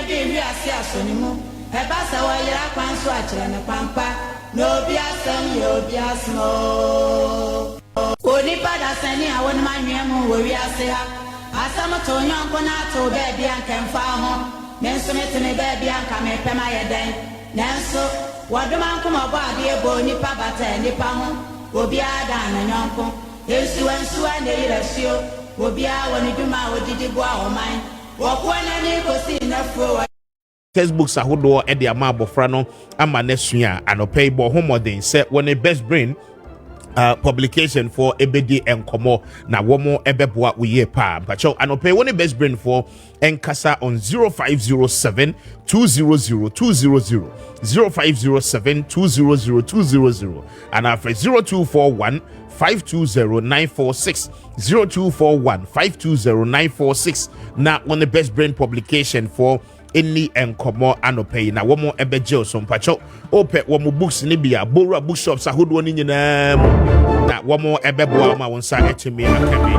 di wi ase asonimu e ba sa wo yira kwan so akire ne pampa no bi asem yo bi asmo oni pada sani awon manwemu wo wi ase ha asam to nyonko na to be bia nkemfa ho nenso metene be bia nka me pema yeden nenso wadoma nkoma bo ade bo nipa bata nipa ho obi ada na nyonko ensu na yirasio obi a woni dwuma odidi bo a oman wo ko na ni ko si na fro textbooks ahodo e de ama abofra no ama nesua anopai bo homodin se woni best brain publication for ebedi enkomo na womo ebeboa uye pa pacho anope woni best brain for enkasa on 0507 200 200 0507 200 200 and after 0241 520946 0241 520946 na on the best brain publication for any enkomo anope na womo ebeje so mpacho ope womo books ni bia borua bookshops ahodo ni nyina na womo ebeboa ma wonsa etimi akami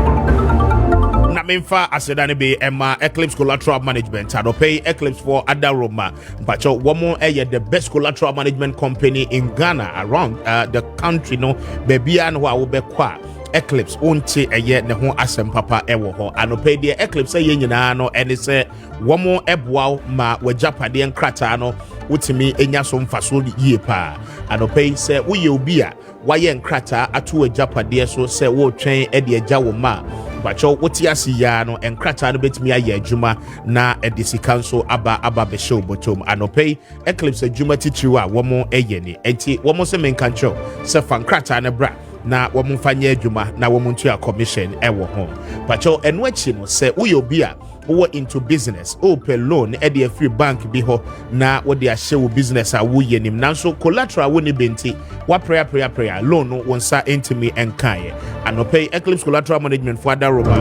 na memfa aseda ne be ema Eclipse Collateral Management anope Eclipse for Adaroma mpacho womo the best collateral management company in Ghana around the country no bebia no wa wo bekwa Eclipse onti eye ne ho asem papa ewo ho anope de Eclipse ye nyina no ene se womo eboa ma wajapade nkrata no wutimi enya so mfaso yie pa anope se woye obi a waye nkrata ato wajapade so se wo twen e de agya wo ma bacho woti ase ya no nkrata no betimi aye adwuma na edisika nso aba be show botom anope Eclipse adwuma titiri a womo eye ni enti womo se menkancho se fa nkrata ne bra na wamufanya adwuma na wamuntu a commission ewo ho pacho eno achi no se uyo bia wo into business open loan e de free bank bi ho na wo de ahye wo business a wo yenim nanso collateral wo ne benti wa prayer loan no wonsa entimi enkan anope Eclipse Collateral Management for Adaroma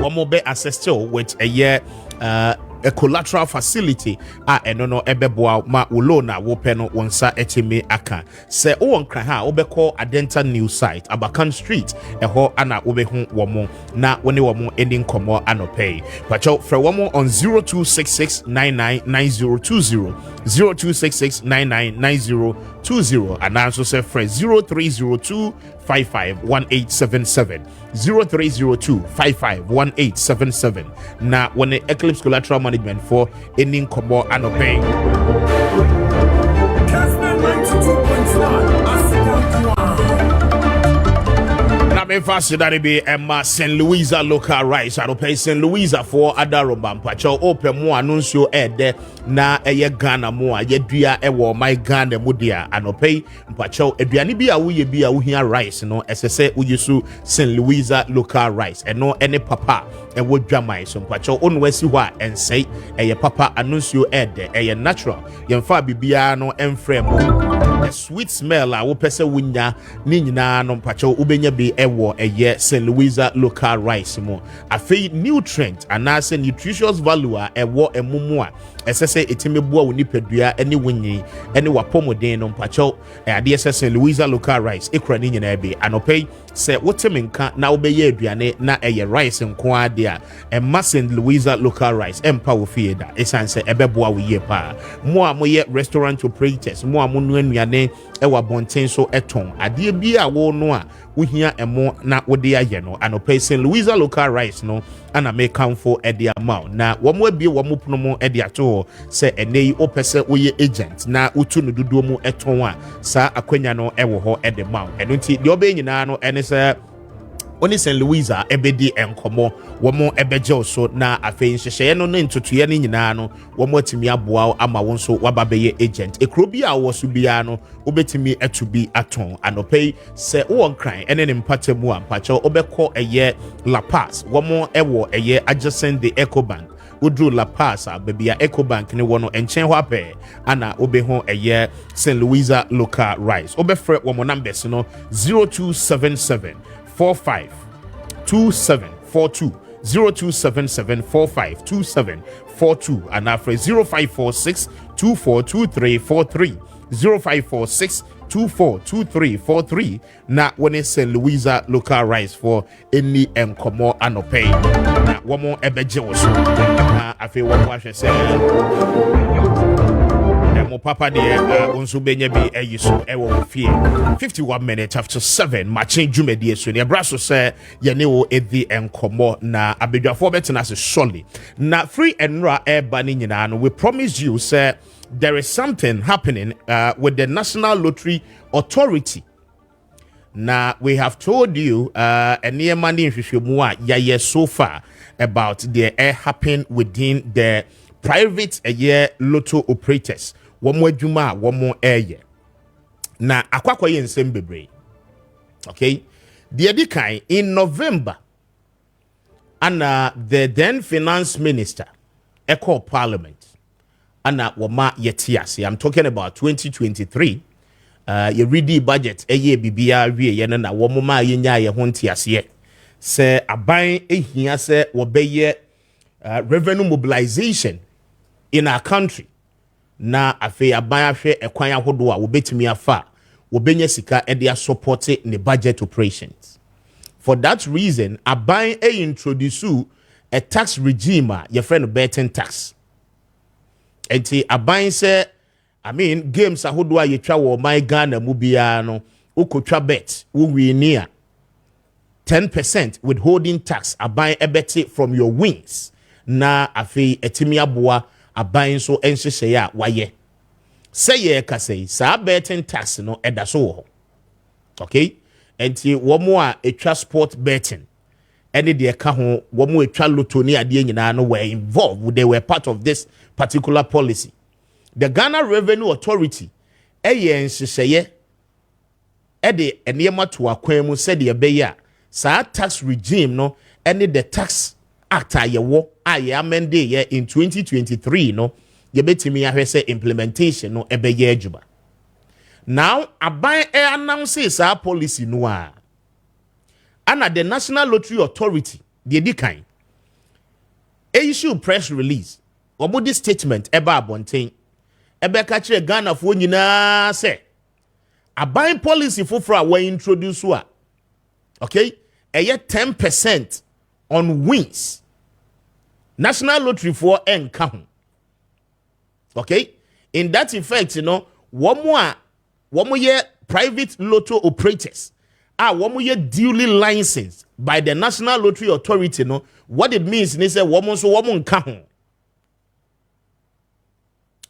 womo be assist with a year a collateral facility eno no ebeboa ma loan a wo pe no wonsa etimi aka se wo nkra ha wo be call Adenta new site Abakan Street eho ana wo be hu womo na woni womo ending komo anope pacho fra womo on 0266999020 0266999020 and also say fra 0302 551877 0302 551877 na when the Eclipse Collateral Management for ending komo anope Kessben 92.9 Memphis that be Emma St. Louisa local rice. I don't pay St. Louisa for Adaroma Pacho open more annuncio ede na eye Ghana more ye dua ewo my Ghana mudia and pay Pacho eduani bi a wuye bi a wuhia rice no esese uyusu St. Louisa local rice and no any papa e wo dwamai so Pacho onwesi hwa and say eye papa annuncio ede eye natural yemfa bibia no emfremo the sweet smell a wo pese wunya ni nyina no Pacho ubenya bi ewo eye St. Louisa local rice mo afei nutrient anase nutritious value a ewo emumu a esese etimebua wonipadua ene wonyi ene wapomoden no Pacho ade St. Louisa local rice ekura ni nyina be anopei se wotemenka na wobeye aduane na eye rice nko ade a emma St. Louisa local rice empa wo fieda esanse ebeboa wo ye pa mo a moye restaurant operators mo a mo no anuane ewa bonten so eton ade bi a wo no a wohia emo na wode aye no anopei St. Louisa local rice no ana make am for ede amount na wo mo abie wo mo pono mo ede ato se enei opese woye agent na utu no dodo mu eton a sa akwanya no ewo ho ede amount eno nti de obe nyina no ene se oni St. Louisa ebedi enkomo womo ebeje so na afei nhyehyeye no ne ntotoye ne nyina no womo atimi aboa ama won so wababeye agent ekrobi a wo so bia no obetimi atubi aton anopei se wo nkran ene ne mpatemu a mpacho obekọ eye La Paz womo ewo eye adjacent the Ecobank udru La Paz bebia Ecobank ne wono enchen ho ape ana obeho eye St. Louisa local rice obefre womo numbers no 0277 45 2742 0277452742 and after 0546 242343 0546 242343 na when St. Louisa local rice for any enkomo anope na womo ebeje wo so na afi wo ahwe se mo papa de onso benya bi ayi so e wo fie 51 minutes after 7 matching jumedie so ne braso se ye ne wo edi enkomo na abedwafo betena se surely na free and ra eba ni nyina no we promise you say there is something happening with the National Lottery Authority. Now we have told you near money in so far about the happen within the private lotto operators. One more juma, one more year. Now akwakwa yen sembebre. Okay, the edikai in November, and the then finance minister echo parliament. Ana wama yetiasi. I'm talking about 2023. You read the budget. Eye bibia wie ye na woma yenya ye ho ntiase. Se aban ehia se wobeye revenue mobilization in our country. Na afi aban ahwe ekwan ahodo a wobetimi afa wobenya sika e dia support ne budget operations. For that reason, aban introduce a tax regime your friend betting tax. Enti aban se games ahodo a yetwa wo my Ghana mu bia no ukotwa bet wo wini a 10% withholding tax aban ebete from your wins na afi etimi aboa aban so enhyehyɛ ya waye say ye ka say sa betting tax no eda so wo okay enti wo mo a etwa sport betting any de ka ho wo mo etwa lotto ni ade nyina no were involved, they were part of this particular policy. The Ghana Revenue Authority nhyehyɛ de enema to akwan mu said ye sa tax regime no any the tax act ayewo aye amende ye in 2023 no ye betimi ahwe say implementation no ebeye adwuma. Now aban announce sa policy no a ana the National Lottery Authority the edikan issue press release omo statement eba abonten ebe ka kire Ghana fo nyina se aban policy foforo a we introduce a okay eye 10% on wins National Lottery for enka ho okay in that effect womo ye private lotto operators womo ye duly licensed by the National Lottery Authority what it means is say womo so womo nka ho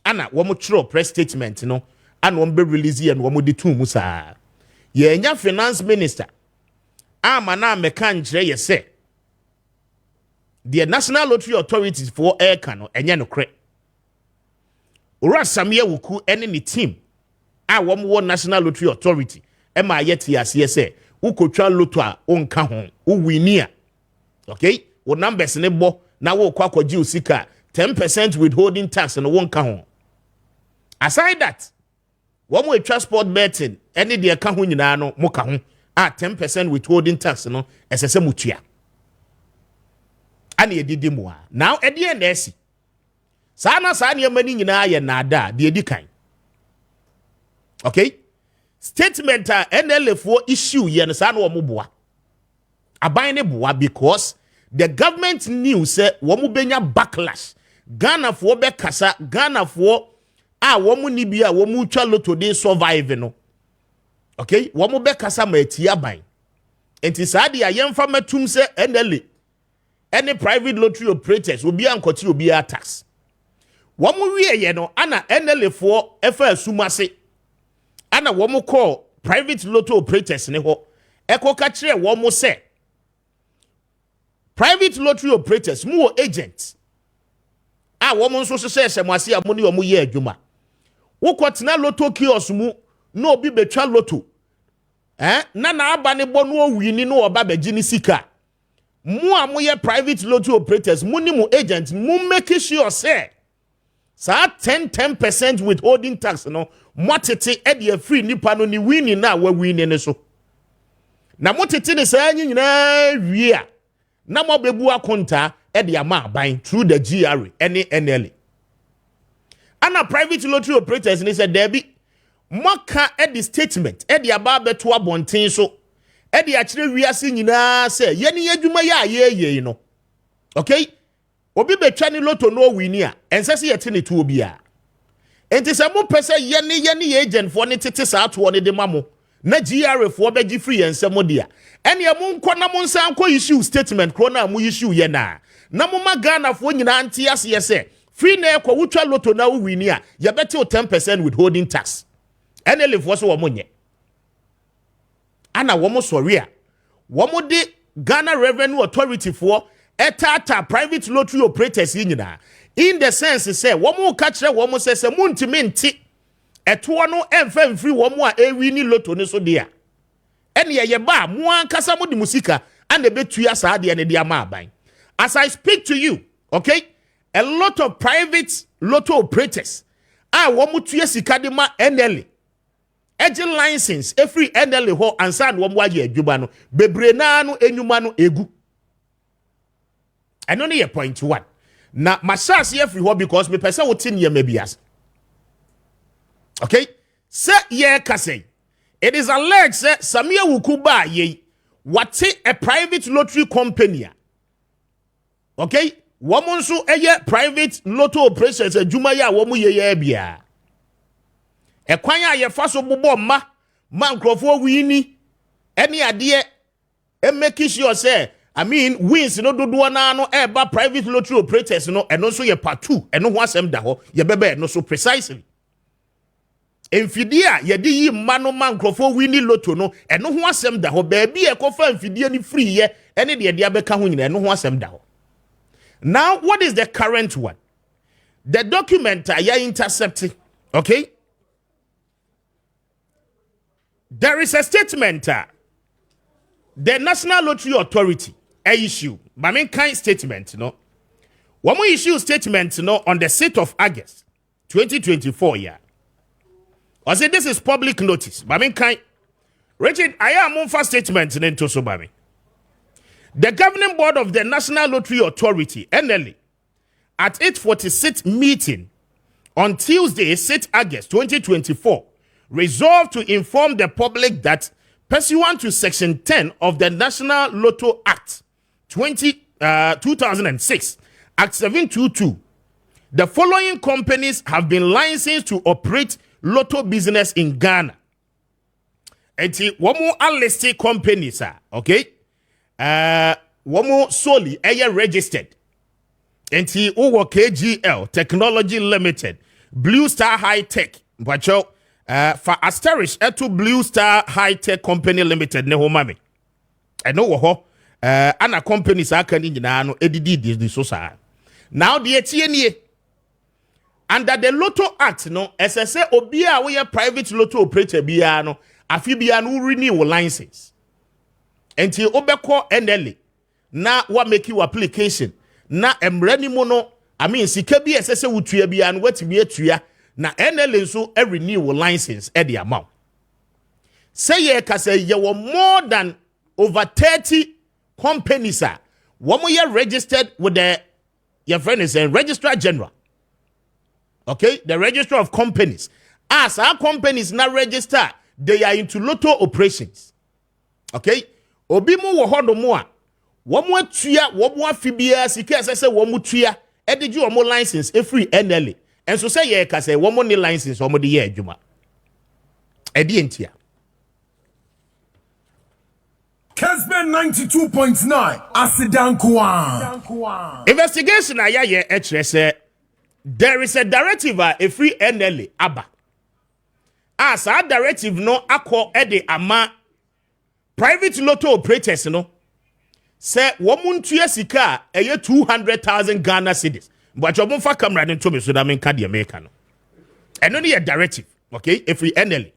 ana womo true press statement and womo be release and womo de tu mu saa ye nya finance minister na meka nkyere ye say the National Lottery Authority for airka no enye no kre ora samye wuku ene ni team womo wo National Lottery Authority ma yeti ase say ukotwa lotto a onka ho uwini a okay wo numbers ne bo na wo kwakwaji usika 10% withholding tax and won't count. Aside that, one way transport betting, any de account no moka ho 10% withholding tax no esese mutua. Ani edidi mu a. Now at the end esi. Sana mani nyina ye nada de edikan. Okay? Statement a NLF issue ye no sa no omoboa. Aban ne boa because the government knew say womu benya backlash. Ghana for be kasa Ghana for womu ni bia womu twa lotto dey survive no. Okay? Womu be kasa ma etia ban. Enti sa de ayemfa matum say NLA any private lottery operators will be ankoti obi a tax. Womu wie ye no ana NLA for efa asumase. Ana womu call private lotto operators ne ho. Eko ka kire womu say private lottery operators more agents woman so say semwase amoni omo ye adwuma wo kwotena lotto kiosk mu na obi betwa lotto na aba ne bo no owini no oba beji ni sika mu amoye private lottery operators muni mu agent mu make sure say sa 10% withholding tax no motete e de free nipa no ni wini na wa wini ne so na motete ne sa nyina wie a na mo bebu akonta e de ama ban through the GRA any NLA ana private lottery operators ni say there be moka e the statement e de aba beto abonten so e de akire wiase nyina say ye ni adwuma ye no okay obi betwa ni lotto no wini a ense se yete ne to obi a enti se mo pese ye agent for ne tete sa to ne de mamo na GR for beji free ense mo dia ene mo nko na mo nsan ko issue statement kro na mo issue ye na mo ma Ghana fo nyina anti ase ye se free na ekwa wutwa lotto na wo wini a ye beti 10% withholding tax ene le fo so wo mo nye ana wo mo sori a wo mo de Ghana Revenue Authority for etata private lottery operators nyina in the sense say wo mo ka kire wo mo se muntimi nti eto no emfa mfiri wo mo a ewi ni lotto ne so de a ene ye ba mo ankasa mo de musika and betua saa de ne de ama aban. As I speak to you, okay, a lot of private lotto operators wo mo tua sika de ma NLA agent license every NLA ho ansan wo mo age adwuba no bebre na no enyuma no egu. I don't need a point one. Now, my chance here free because me person will tin ye mebias. Okay? Say ye kase. It is alleged say Samia Wukuba ye what a private lottery company. Okay? Woman so a private lotto operations a jumaya womu ye bia. E kwanya ye faso bubo ma crofo wini any idea and making sure say I mean, wins no do na no eba private lottery operators no and also ye part 2 and no wasem da ho ye bebe no so precisely. Enfidia ye di yi mano man crofo winni lotto no and no wasem da ho baby e ko fa enfidia ni free ye ene de abeka ho nyina no wasem da ho. Now what is the current one? The document ya intercepting, okay? There is a statement the National Lottery Authority issue, but I mean kind statement, no. When we issue statement, no, on the 6th of August, 2024, yeah. I say this is public notice, but I mean kind. Richard, I am on first statement in to so by the governing board of the National Lottery Authority, NLA, at its 46th meeting on Tuesday, 6th August, 2024, resolved to inform the public that pursuant to Section 10 of the National Lotto Act 2006, Act 722, the following companies have been licensed to operate lotto business in Ghana. Eti womo listed companies okay? Womo solely registered. Enti uwo KGL Technology Limited, Blue Star High Tech, mpacho for Asterish to Blue Star High Tech Company Limited ne ho mame. Eno wo ho ana companies aka ni nyina no edidi di so sa. Now the etie under the Lotto Act no SSA obi a we private lotto operator bia no afi bia no renew license. Enti obekọ NLA na wa make you application na emrani mo no I mean sika bi SSA wutua bia no watimi atua na NLA so a renew license at the amount. Say ye kase ye were more than over 30 companies one more registered with the your friend is a registrar general. Okay, the registrar of companies. As our companies now register, they are into lotto operations. Okay, obi mo wo hodo mo a wo mo atua wo mo afibia sika sese wo mo tua edigi wo mo license every NLA. And so say ye ka say wo mo ni license wo mo de ye adwuma. Edi entia. Kessben 92.9 Asidankwa. Investigation aya ye say there is a directive a free NLA aba. As a directive no akọ ede ama private lotto operators no say wo mo ntua sika eye 200,000 Ghana cedis. But you fa camera into me so that mean card America no. And only a directive, okay? If we NLA.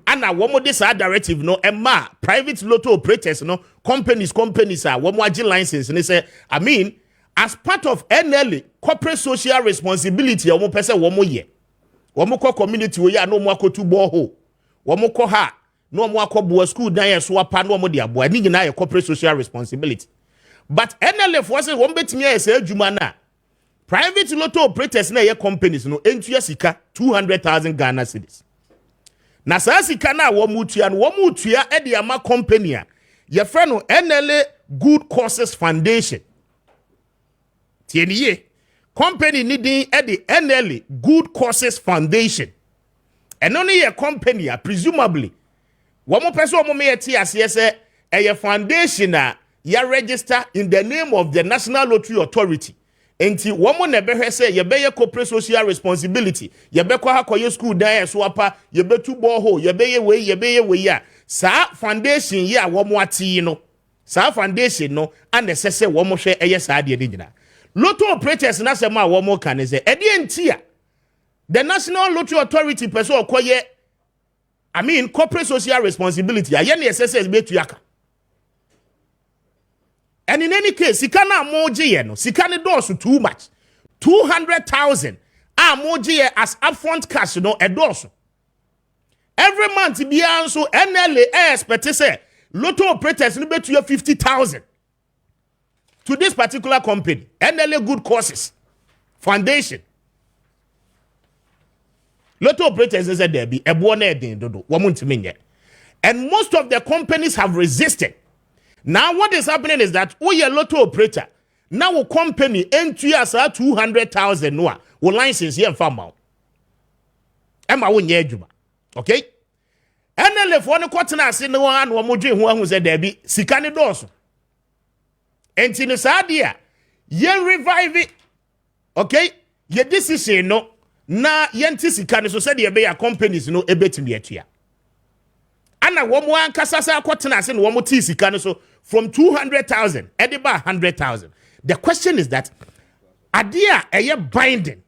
And now one more this directive no emma private lotto operators no companies are one more license and they say I mean as part of NLA corporate social responsibility one person one more year. One more community we are no more to borehole. One more ha no more boy school dan swap no more dia boy ni na corporate social responsibility. But NLA forces one bet me say jumana. Private lotto operators na ye companies no entua sika 200,000 Ghana cedis. Na saa sika na wo mutua e de ama company a ye frɛ no NLA Good Causes Foundation. tieniye company needing at the NLA Good Causes Foundation and only a company presumably one more person me say a foundation ya register in the name of the National Lottery Authority. Enti womo na behwe say ye beye corporate social responsibility ye be kwa hakoye school dan so apa ye betu borehole ye beye we ya sa foundation ye a womo ati no sa foundation no and sese womo hwe eye sa de nyina lotto operators na se ma womo kan say e de entia the National Lottery Authority person okoye corporate social responsibility aye na sese betu yaka. And in any case, sikana moji no sikane dosu too much. 200,000 moji as upfront cash no a dosu. Every month biya so NLA expect say lotto operators no bet you 50,000 to this particular company. NLA Good Causes Foundation. Lotto operators is a debi ebo na edin dodo. Wamuntimi nye. And most of the companies have resisted. Now, what is happening is that we a lotto operator. Now, a company entry as 200,000 no license here in farm. Emma won yejuma. Okay? NLF one quarter na sin no one who said there be sikani dosu. Enti no sadia ye revive it. Okay? Ye decision no na yenti sikani so said ye be companies no ebetimi etua. Ana womo ankasasa kwatena ase no womo ti sika no so from 200,000 ediba 100,000. The question is that adia eye binding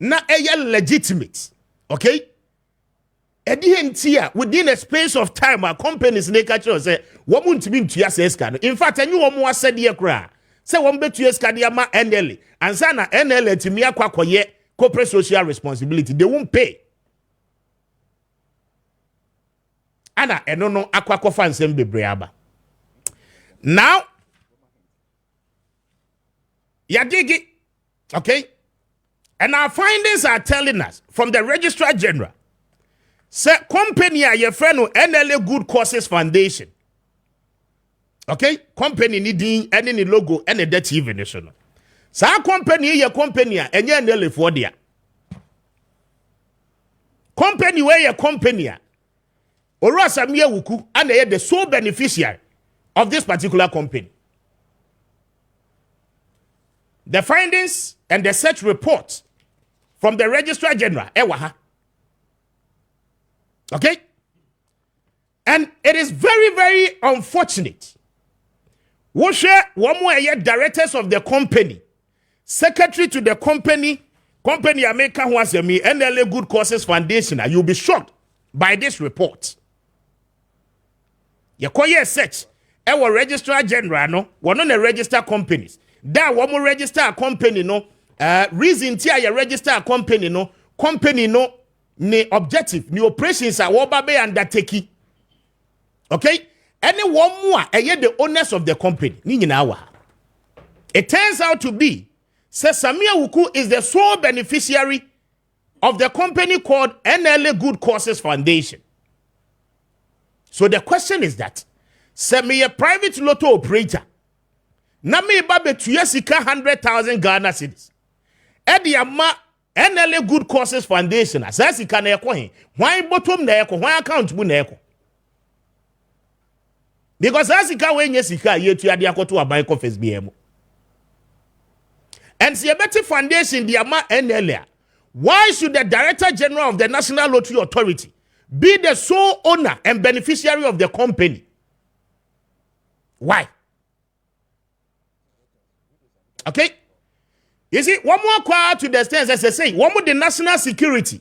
na eye legitimate. Okay? Edi entia within a space of time our companies they catch us say womo ntimi ntua se sika no. In fact anyu womo asede kra say womo betua sika dia ma NLA ansa na NLA timi akwakoye corporate social responsibility they won't pay. Ana eno no akwakofa nsem bebre aba. Now yadigi, okay? And our findings are telling us from the Registrar General say company a ye friend NLA Good Causes Foundation. Okay? Company needing any logo and a debt even so. Sa company ye company a enye NLA for dia. Company where ye company a Orasa Miyawuku and they are the sole beneficiary of this particular company. The findings and the search report from the Registrar General, Ewaha. Okay? And it is very, very unfortunate. One more directors of the company, secretary to the company America who has me, NLA Good Causes Foundation, you'll be shocked by this report. You call your search. Our Registrar General no, one on the register companies. That one more register a company no. Reason tia you register a company no. Company no ne objective, ne operations are wababe undertaking. Okay? Any one more, the owners of the company. Ni nyina. It turns out to be, says Samia Wuku is the sole beneficiary of the company called NLA Good Causes Foundation. So the question is that, send me a private lotto operator. Na me babe tuye sika 100,000 Ghana cedis. Edi ama NLA Good Causes Foundation. Asa sika na yako hen. Why bottom na yako? Why account bu na yako? Because asa sika wenye sika yetu ya diako tu abai ko FSBM. And si ebeti foundation di ama NLA. Why should the Director General of the National Lottery Authority be the sole owner and beneficiary of the company? Why? Okay? You see, one more quite to the extent as I say, one more the national security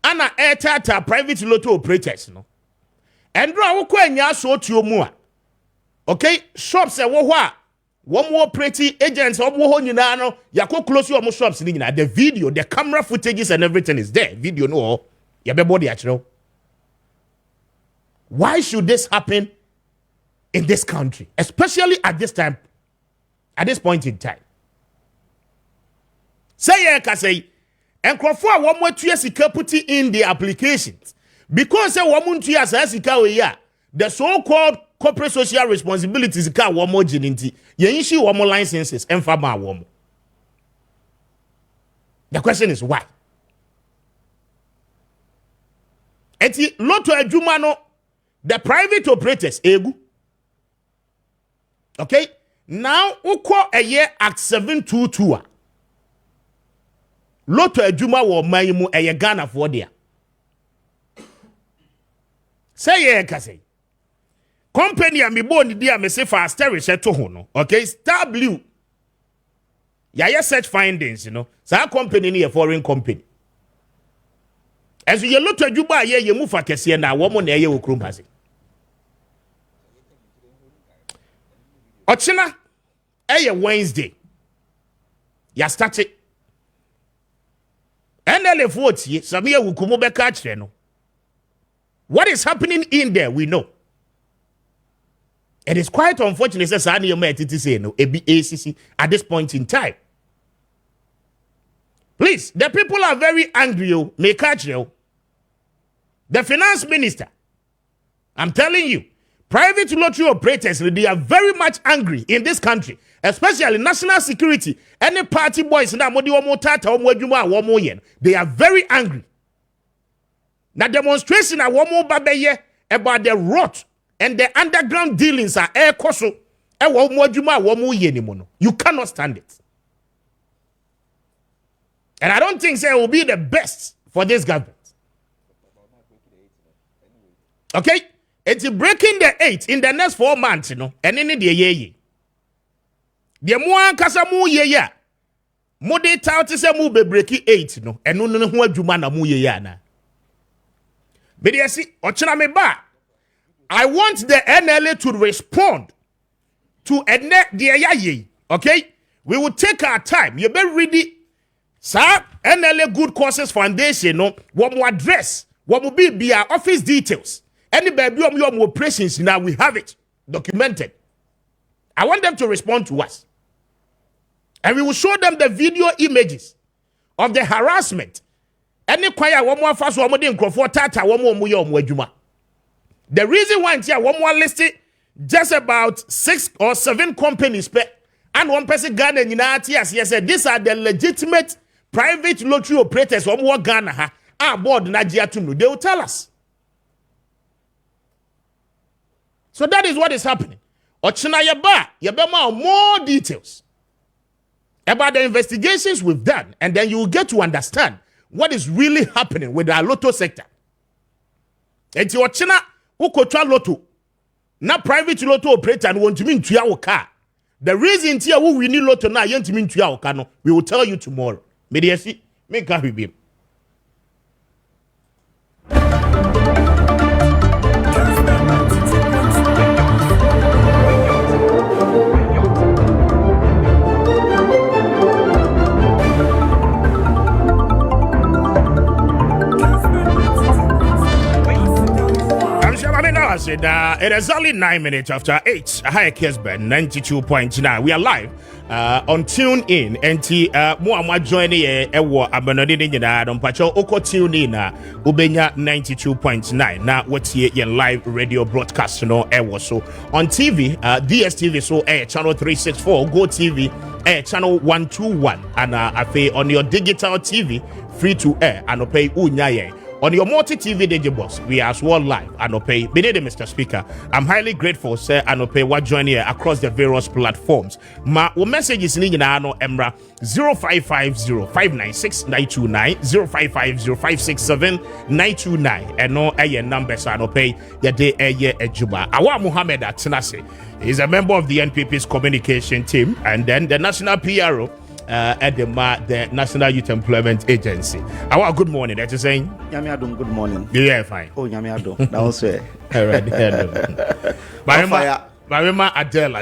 and air tata private lotto operators, no. And draw nya so to mua. Okay, shops e wo hwa. One more pretty agents of wo nyina no, yako close your shops ni nyina. The video, the camera footages and everything is there. Video no. Ya be body actually. Why should this happen in this country, especially at this time, at this point in time? Say ka say, enkrofo a wo mo tua sika put in the applications because say wo mo tua sika we ya, the so-called corporate social responsibilities ka wo mo gininti yen shi wo mo licenses emfa ma wo mo. The question is why? Eti Lotto adwuma no the private operators egu. Okay? Now uko eye Act 722 Lotto adwuma wo man mu eye Ghana for dia. Say ye ka say. Company a me bo ni dia me say for asterisk to ho no. Okay? Star Blue. Ya search findings, you know. Sa company ni a foreign company. As you look to adwuma ye ye mu fa kese na wo mo na ye wo krom hase. Ochina Wednesday. Ya started. NLF vote ye Samia wukumo be catch no. What is happening in there we know. It is quite unfortunate say Sani Yometiti say no ACC at this point in time. Please, the people are very angry. May catch you. The finance minister, I'm telling you, private lottery operators, they are very much angry in this country, especially national security. Any party boys, they are very angry. Now demonstration about the rot and the underground dealings are air koso. You cannot stand it. And I don't think it will be the best for this government. Okay? It's breaking the 8 in the next 4 months, you know. And in the ye. The more kasa mu ye ya. Mo de tauti se mu be breaking 8, you know. And no ho adwuma na mu ye ya na. But you see, ochina me ba. I want the NLA to respond to ene the ye. Okay? We will take our time. You better ready. Sir, NLA Good Causes Foundation, no, what more address, what will be our office details. Any baby your operations now we have it documented. I want them to respond to us. And we will show them the video images of the harassment. Any choir one more fast one more tata one more adwuma. The reason why here one more listed just about 6 or 7 companies and one person Ghana said these are the legitimate private lottery operators from what Ghana board Nigeria to know. They will tell us. So that is what is happening. Ochina yeba more details about the investigations we've done, and then you will get to understand what is really happening with our lotto sector. Enti ochina ukotwa lotto na private lotto operator and want to mean to your car. The reason here we need lotto na yent mean to your car no, we will tell you tomorrow. Mediasi, make a review. I said, it is only 9 minutes after 8. Hi, Kessben 92.9. We are live on Tune In. And more joining ewo abanodini nyina don pacho oko Tune In ubenya 92.9. Now what's here live radio broadcast no ewo so on TV DSTV so channel 364 Go TV channel 121 and on your digital TV free to air and pay unyaye. On your multi-TV DJ box, we are as well live and pay. Mr. Speaker, I'm highly grateful, sir, and pay what join here across the various platforms. My messages in Nano Emra 0550-596-929, 0550-567-929, and no air numbers and pay your day a Juba. Awa Muhammad Atnase is a member of the NPP's communication team, and then the national PRO. At the National Youth Employment Agency. Our good morning. That's saying. Yamiadum, good morning. Yeah, fine. Oh, Yamiadum. That was it. All right. Barima Adele,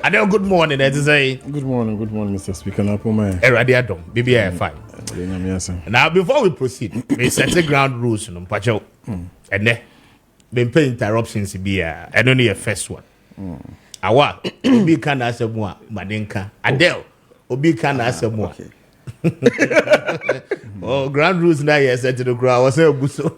Adele, good morning. That's saying. Good morning, Mr. Speaker. Eradiadum, BBI fine. Now, before we proceed, we set the ground rules, and then been paying interruptions. Be and only a first one. Awa obi kan asemu a madenka Adele obi kan asemu a oh grand rules na yes to the ground was ebuso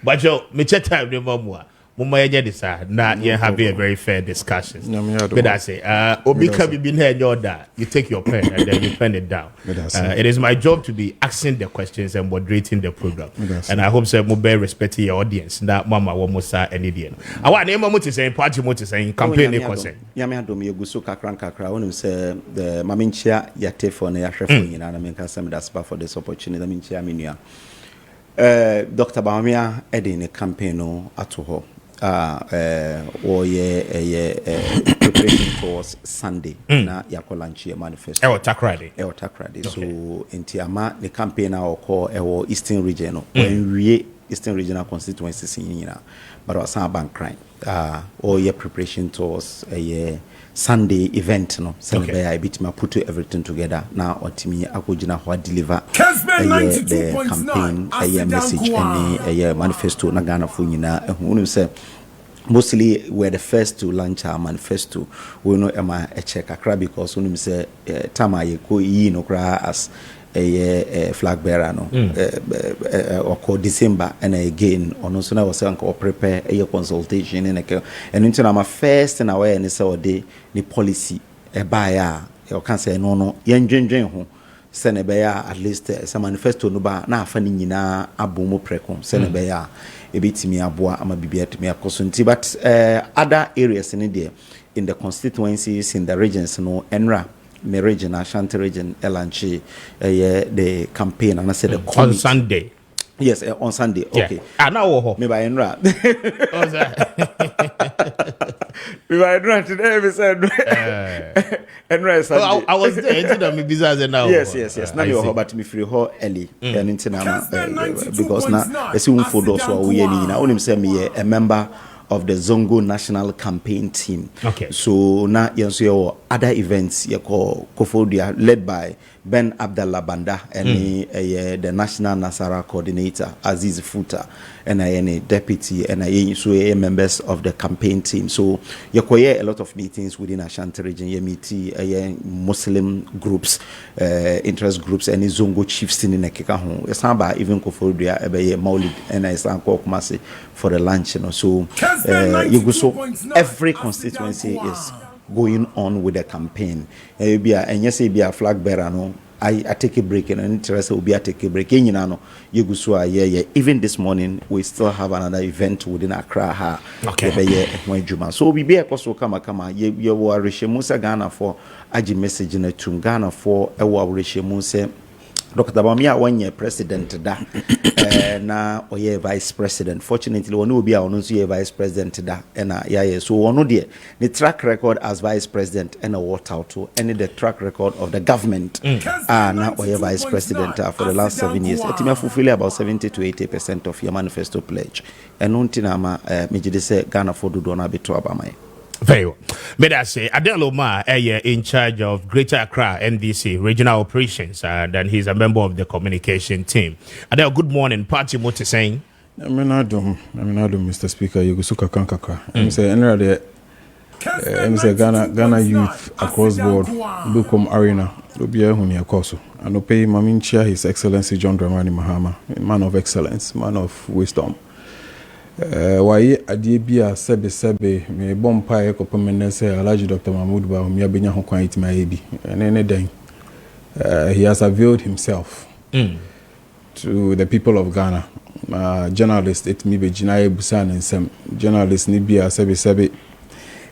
But yo, me check time the mama. Mama yɛ this na you having a very fair discussion. But I say, Obi can be been here your dad. You take your pen and then you pen it down. It is my job to be asking the questions and moderating the program. And I hope so mo be respecting your audience. That mama wo mo sa any day. I want name mo to say party mo to say campaign e concern. Yami adom ye guso kakran wonu say the maminchia yate for na yahwefo nyina na menka sam das for this opportunity maminchia menua. Dr. Bawumia edin a campaign no ato ho. Or preparation towards Sunday na yakolanchi manifesto. Takrade. So intiama the campaign now call Eastern Region when we Eastern Regional constituencies in but was some bank crime. Or your preparation towards a Sunday event no Sunday I bit my put everything together now or timi akojina ho deliver the campaign a message and a manifesto na Ghana fo nyina ehunu say mostly we're the first to launch our manifesto. We know a check akra because we say tama ye ko yi no kra as a flag bearer no or called December and again on also na was prepare a consultation and into my first and aware and say day the policy a buyer you can say no yen ho senebeya at least some manifesto no ba na afa ni nyina abomo prekon senebeya ebitimi aboa ama bibia timi akosonti but other areas in there in the constituencies in the regions no enra me region Ashanti region elanchi the campaign and I said the on Sunday. Yes, on Sunday. Okay. Now me by enra. We were enra today we said enra Sunday. I was there into me business now. Yes. Now you are but me free ho early and into because now esi for those who we ni na onim say me a member of the Zongo National Campaign Team. Okay. So now you other events you call Kofodia led by Ben Abdallah Banda and the National Nasara Coordinator Aziz Futa and a deputy and a members of the campaign team. So you a lot of meetings within Ashanti region. You meet Muslim groups, interest groups, and Zongo chiefs in the Kekahon. It's about even Kofodia Maulid and I stand Kumasi for the lunch. You know. So you go so every constituency is going on with the campaign. And yes, be a flag bearer. No, I take a break and interest will be a take a break. You know, you go so even this morning we still have another event within Accra. Okay. So we be a cost kama you were Rishemusa Ghana for Aji message in a Ghana for a war Rishemusa. Dr. Bawumia 1 year president da na oye vice president. Fortunately one will be our vice president da and so one there the track record as vice president and a what out to any the track record of the government na oye vice president for the last 7 years it may fulfill about 70 to 80% of your manifesto pledge and untina ma me jide say Ghana for do na beto abamai. Very well. But I say, Adele Omar in charge of Greater Accra NDC regional operations, and he's a member of the communication team. Adele, good morning. Party Moti saying. I'm not Mr. Speaker. You go suka kankaka. I'm saying, I'm saying Ghana youth across board become arena. Lobia huni akoso. And opay Maminchia His Excellency John Dramani Mahama, man of excellence, man of wisdom. Why Adibia Sebe me bompa ekopemenese Alaji Dr. Mahmoud Bawumia benya ho kwan itima ebi ene den he has availed himself to the people of Ghana. Journalist etimi be jina ebusa nsem journalist ni bia sebe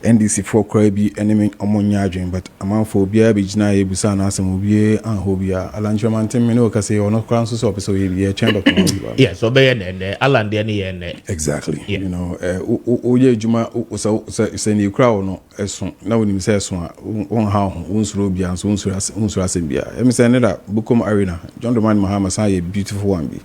NDC for Krabi enemy omonya adwen but amanfo bia be jina ebusa na asem obi anhobia alancho mantem me no kase ono kran so so person we be chain Dr. Mahmoud. Yes, obey and Alan de exactly. Yeah. You know oye juma so ni crowd no eson na woni say eson on how unsuro bia so unsuro asem bia em say ne da Bukom Arena John Dramani Mahama say a beautiful one be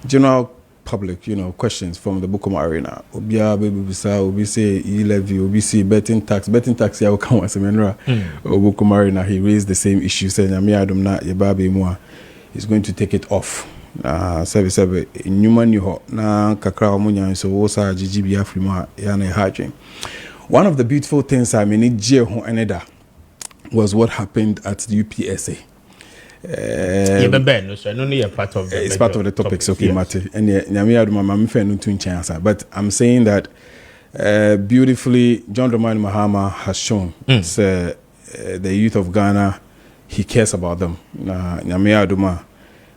general public, you know, questions from the Bukom Arena. Obia baby bisa obi say e-levy, obi say betting tax ya come as menra. Bukom Arena he raised the same issue saying me adom na ye baby mo he's going to take it off. Service nyuma ni ho na kakra omunya so wo sa GGB afrima ya na hajin. One of the beautiful things I mean je ho eneda was what happened at the UPSA. part of the it's part of the topics, okay, Mate. And but I'm saying that beautifully, John Dramani Mahama has shown the youth of Ghana, he cares about them.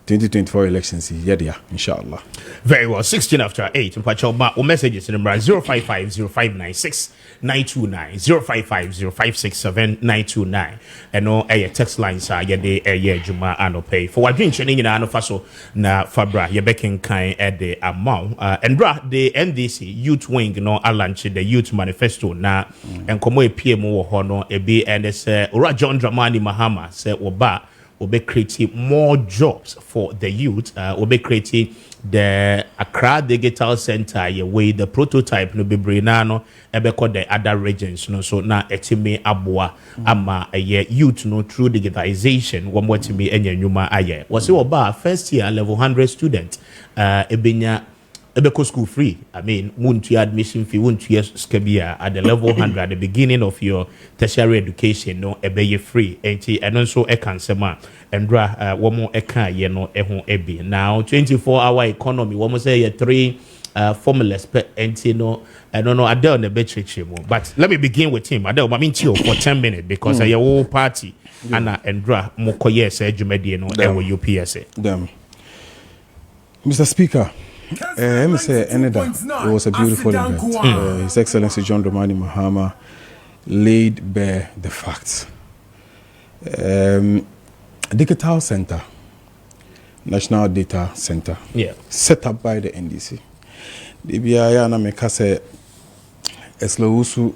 2024 elections, inshallah. Very well. 16 after 8. Mpacho messages in number 055-0596-929, 055-0567-929. And no text lines are ye Juma anope. For what drink in an faso na Fabra, ye bekin kind at the amount. And bra the NDC youth wing no launch the youth manifesto na and komo PMO hono be and say Ura John Dramani Mahama say oba will be creating more jobs for the youth. Will be creating the Accra Digital Center with the prototype no be brinano ebe called the other regions no so na etime aboa ama youth no through digitalization one more me enye nyuma aye was oba first year level 100 student ebenya Ebeko school free. I mean, won't you admission fee, won't you skabia at the level 100 at the beginning of your tertiary education, no, ebe free. And also a cancer and one more eka ye no ehon ebi. Now 24-hour economy, one more say 3 formulas per no, I don't know, I don't know the but let me begin with him. I don't mean for 10 minutes because I whole party Anna and Mokoye said Jumedi no UPSA. Damn. Mr. Speaker. Let me say, it was a beautiful event. His Excellency John Dramani Mahama laid bare the facts. Digital Center, National Data Center, set up by the NDC. The BIA na mekase eslowusu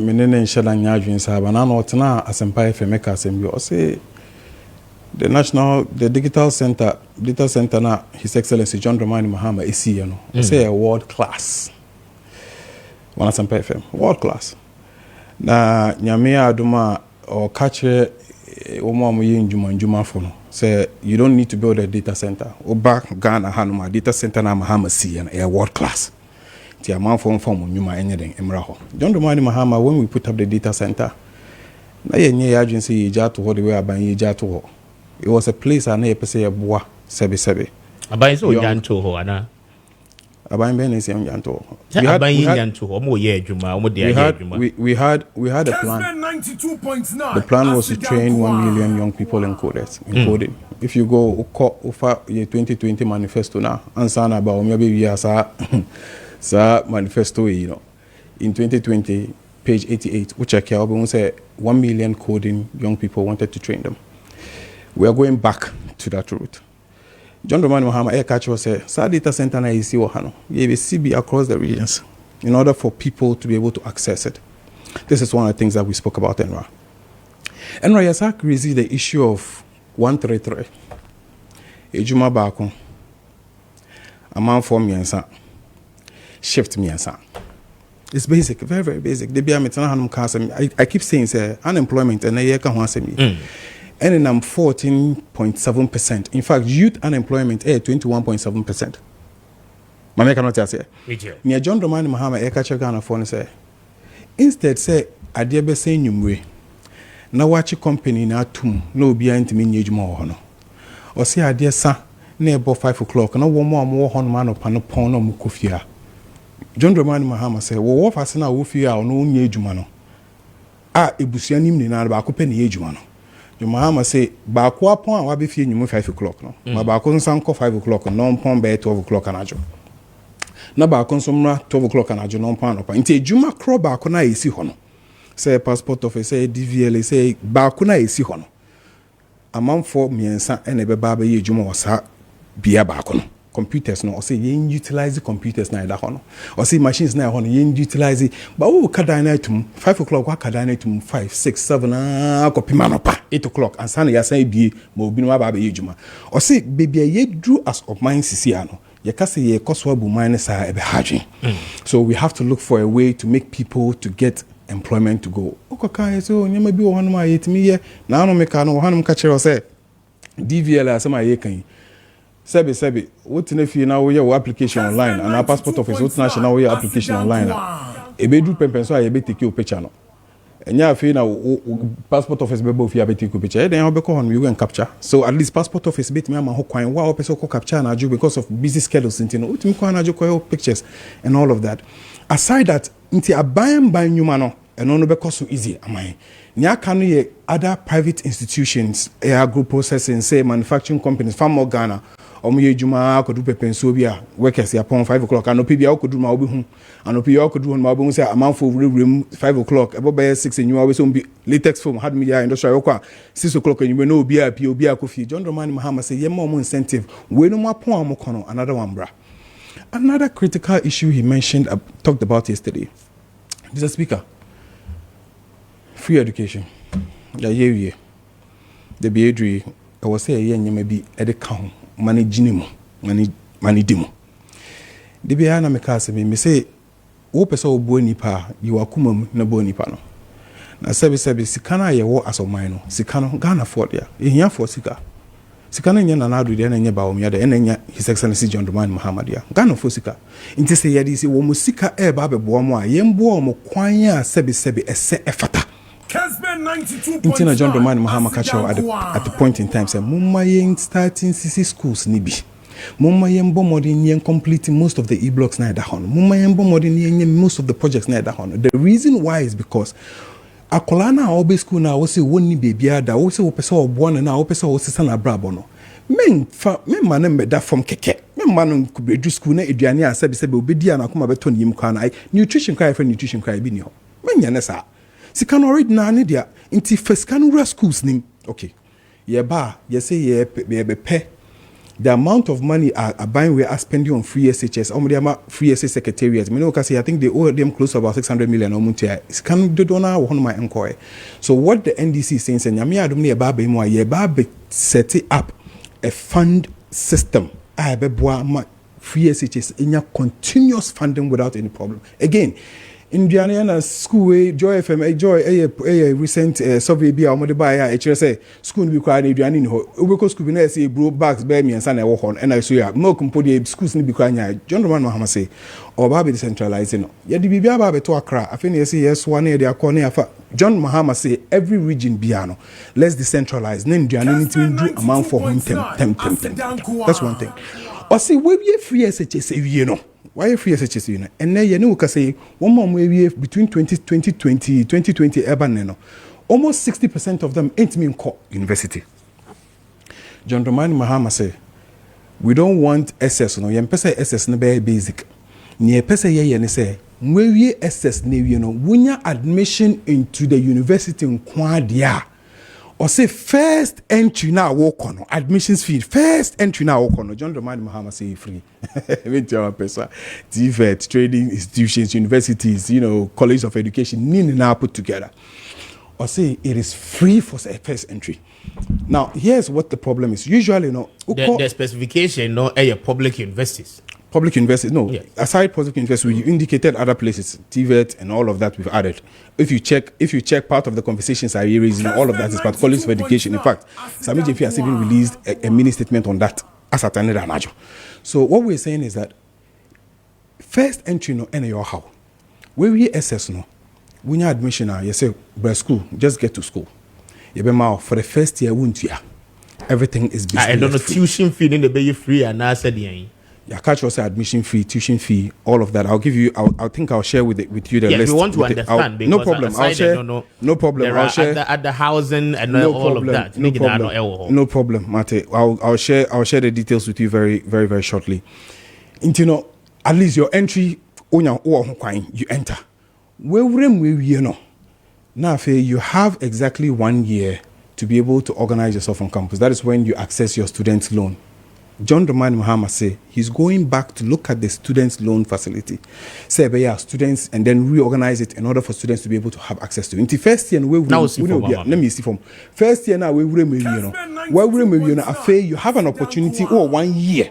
menene nshada nyadwin sahaba na otna asempa FM kasem bi o say the Digital Center na His Excellency John Dramani Mahama esi no say a world class. Wana Asempa FM world class. Na nyame aduma or catch omo ye njuma for no. Say you don't need to build a data center. Oba Ghana hanuma data center na Mahama si a world class. Ti amount form nyuma enyeden emra ho. John Dramani Mahama, when we put up the data center, na ye nye agency ye jato ho the way aban ye jato ho. It was a place I never say a bois, sebe. Abai so yanto ho ana. Abai ben is yanto. We had a plan. The plan was to train 1 million young people in coding. If you go over your 2020 manifesto now, answer about maybe we are sa manifesto, in 2020 page 88, which I care about, say 1 million coding young people wanted to train them. We are going back to that route. John Dramani Mahama air catcher say, "Sa data center na isi ohano. You will CB across the regions in order for people to be able to access it." This is one of the things that we spoke about in Enra. Enra yasak raised the issue of 133. Ejuma bako. Amount for miensa. Shift miensa. It's basic, very, very basic. I keep saying say unemployment and I can't and then I'm 14.7%. In fact, youth unemployment is 21.7%. Mama cannot say. Near John Dramani Mahama, Ekacha Ghana phone say. Instead, say, I dear be saying you now watch a company na tum, no behind me age more. Or say, I dear son, near about 5 o'clock, no one more on man upon a pound of Mukufia. John Dramani Mahama say, well, what has now Wufia or no age mano? Ah, Ibusianim Nina Bakupeni age mano. Mahama say, Bakwa pon wa be fie nyum 5 o'clock no. Ma Bako nsan ko 5 o'clock no pon be 12 o'clock anajo. Na Bako nso mra 12 o'clock anajo no pon anopa. Nti ejuma kro Bako na esi ho no. Say passport office, say DVL, say Bako na esi ho no. Amanfo miensa ene be ba be ejuma wasa bia Bako no. Computers no, or say you utilize computers na that one, or say machines na one you utilize. But we can night to 5 o'clock. We can night to 5, 6, 7. Copy manopa 8 o'clock. And Sunday ya say be mo bi no ba be yejuma. Or say baby ye drew us of mine sisiano. Ye ka say ye koswa bu mine sa ebe hajin. So we have to look for a way to make people to get employment to go. Okay, so nyama bi wo hanu ma yetimi ye. Na no make no hanu ka kire say DVL asema ye kan. Sebi, what in if you now your application online and our passport office, what national your application online. A bedroom pen so I be take your picture no. And yeah, if now passport office be both you have take picture. Then I'll be on you go and capture. So at least passport office bit me am ho kwan wa person ko capture na ju because of busy schedules into no ultimate kwan na ju ko pictures and all of that. Aside that, into a ban nyuma no and no be so easy am I. Nya can ye other private institutions group processing say manufacturing companies far more Ghana omo ye juma ko do pepenso bia workers ya pon 5 o'clock anopi bia ko do ma obi hu anopi ya ko do ma obi hu say amanfo wurewurem 5 o'clock ebo be 6 enyu we so bi latex foam hard media industrial ko 6 o'clock enyu no obi a pi obi a ko fi John Dramani Mahama say ye ma omo incentive we no mo pon am kono another one bra. Another critical issue he mentioned talked about yesterday, Mr. Speaker, free education. The behavior I was saying maybe at the count money demo. The behind me cast me say, "O person boni pa you are kumum na boni pa no." Na sabi sikana ye wo aso mine no sikano Ghana for there. Ehia for sika. Sikana nya na adu de na nya ba o me de na nya His Excellency John Dramani Mahama dia. Ghana for sika. Inti say ye di say wo mo sika e ba be bo mo a ye mbo mo kwan a sabi ese efata. Kessben 92.9. Intina John Dramani Mahama catch at the point in time say mumma yen starting CC schools ni bi. Mumma yen bo modern yen completing most of the e-blocks na da hono. Mumma yen bo modern yen most of the projects na da hono. The reason why is because akola na obe school na wo se woni bebia da wo se wo pese obo na wo pese wo sesa na brabo no. Men man me da from keke. Men man ku bedu school na eduane a sabi obedi na akoma beto ni yim kwa na nutrition cry for nutrition cry bi ni ho. Men nya na sa. Sikan already na ne dia inti fiscal schools nim okay ye ba ye say ye be the amount of money are buying we are spending on free SHS free SHS secretariat me no can say I think they owe them close to about 600 million or muntia sikan do dona wo my enquiry. So what the NDC is saying nyame adom ne ye ba be mu ye ba be set up a fund system a be boa ma free SHS inya continuous funding without any problem. Again Indiana school Joy FM Joy a recent survey bi a mo de ba ya e kire say school bi kwa na aduane ni ho obeko school bi na say bro bags be mi ensa na e wo ho na so ya milk mpo de schools ni bi kwa nya John Dramani Mahama say oba be decentralizing no ye de bibia ba be to Accra afi na say yes one de akọ na afa John Mahama say every region bia no let's decentralize na aduane ni tin do amount for him tem. That's one thing. Or say we be free SHS ewie no why free SHS you know and then you know can say one more we between 2020 urban no almost 60% of them ain't mean core university. John Dramani Mahama say we don't want SS no yem pese SS no be basic ne pese ye ne say we SS ne we no wunya admission into the university in kwadia or say first entry now walk on admissions fee first entry now walk on John Dramani Mahama say free with your pesa TVET trading institutions universities college of education need now put together or say it is free for first entry. Now here's what the problem is usually the specification a public universities. Public universities, no. Yeah. Aside public universities, we indicated other places, TVET and all of that we've added. If you check part of the conversations I raised, all of that is part of college of education. In fact, Sami JP has even released a mini statement on that as at another najo. So what we're saying is that first entry no any your how. Where we assess no, when you admission you say school, just get to school. You be for the first year won't you? Everything is business. I don't know tuition fee in the bay free and I said yeah, catch also admission fee, tuition fee, all of that. I'll give you. I think I'll share with you the list. If you want to understand, no problem. I'll share. No problem. I'll share at the housing and all of that. No problem. No problem, Mate. I'll share the details with you very, very, very shortly. At least your entry, you enter. Now, you have exactly 1 year to be able to organize yourself on campus. That is when you access your student loan. John Dramani Mahama say he's going back to look at the students' loan facility. Say, students, and then reorganize it in order for students to be able to have access to it. In the first year, let me see from first year now you have an opportunity 1 year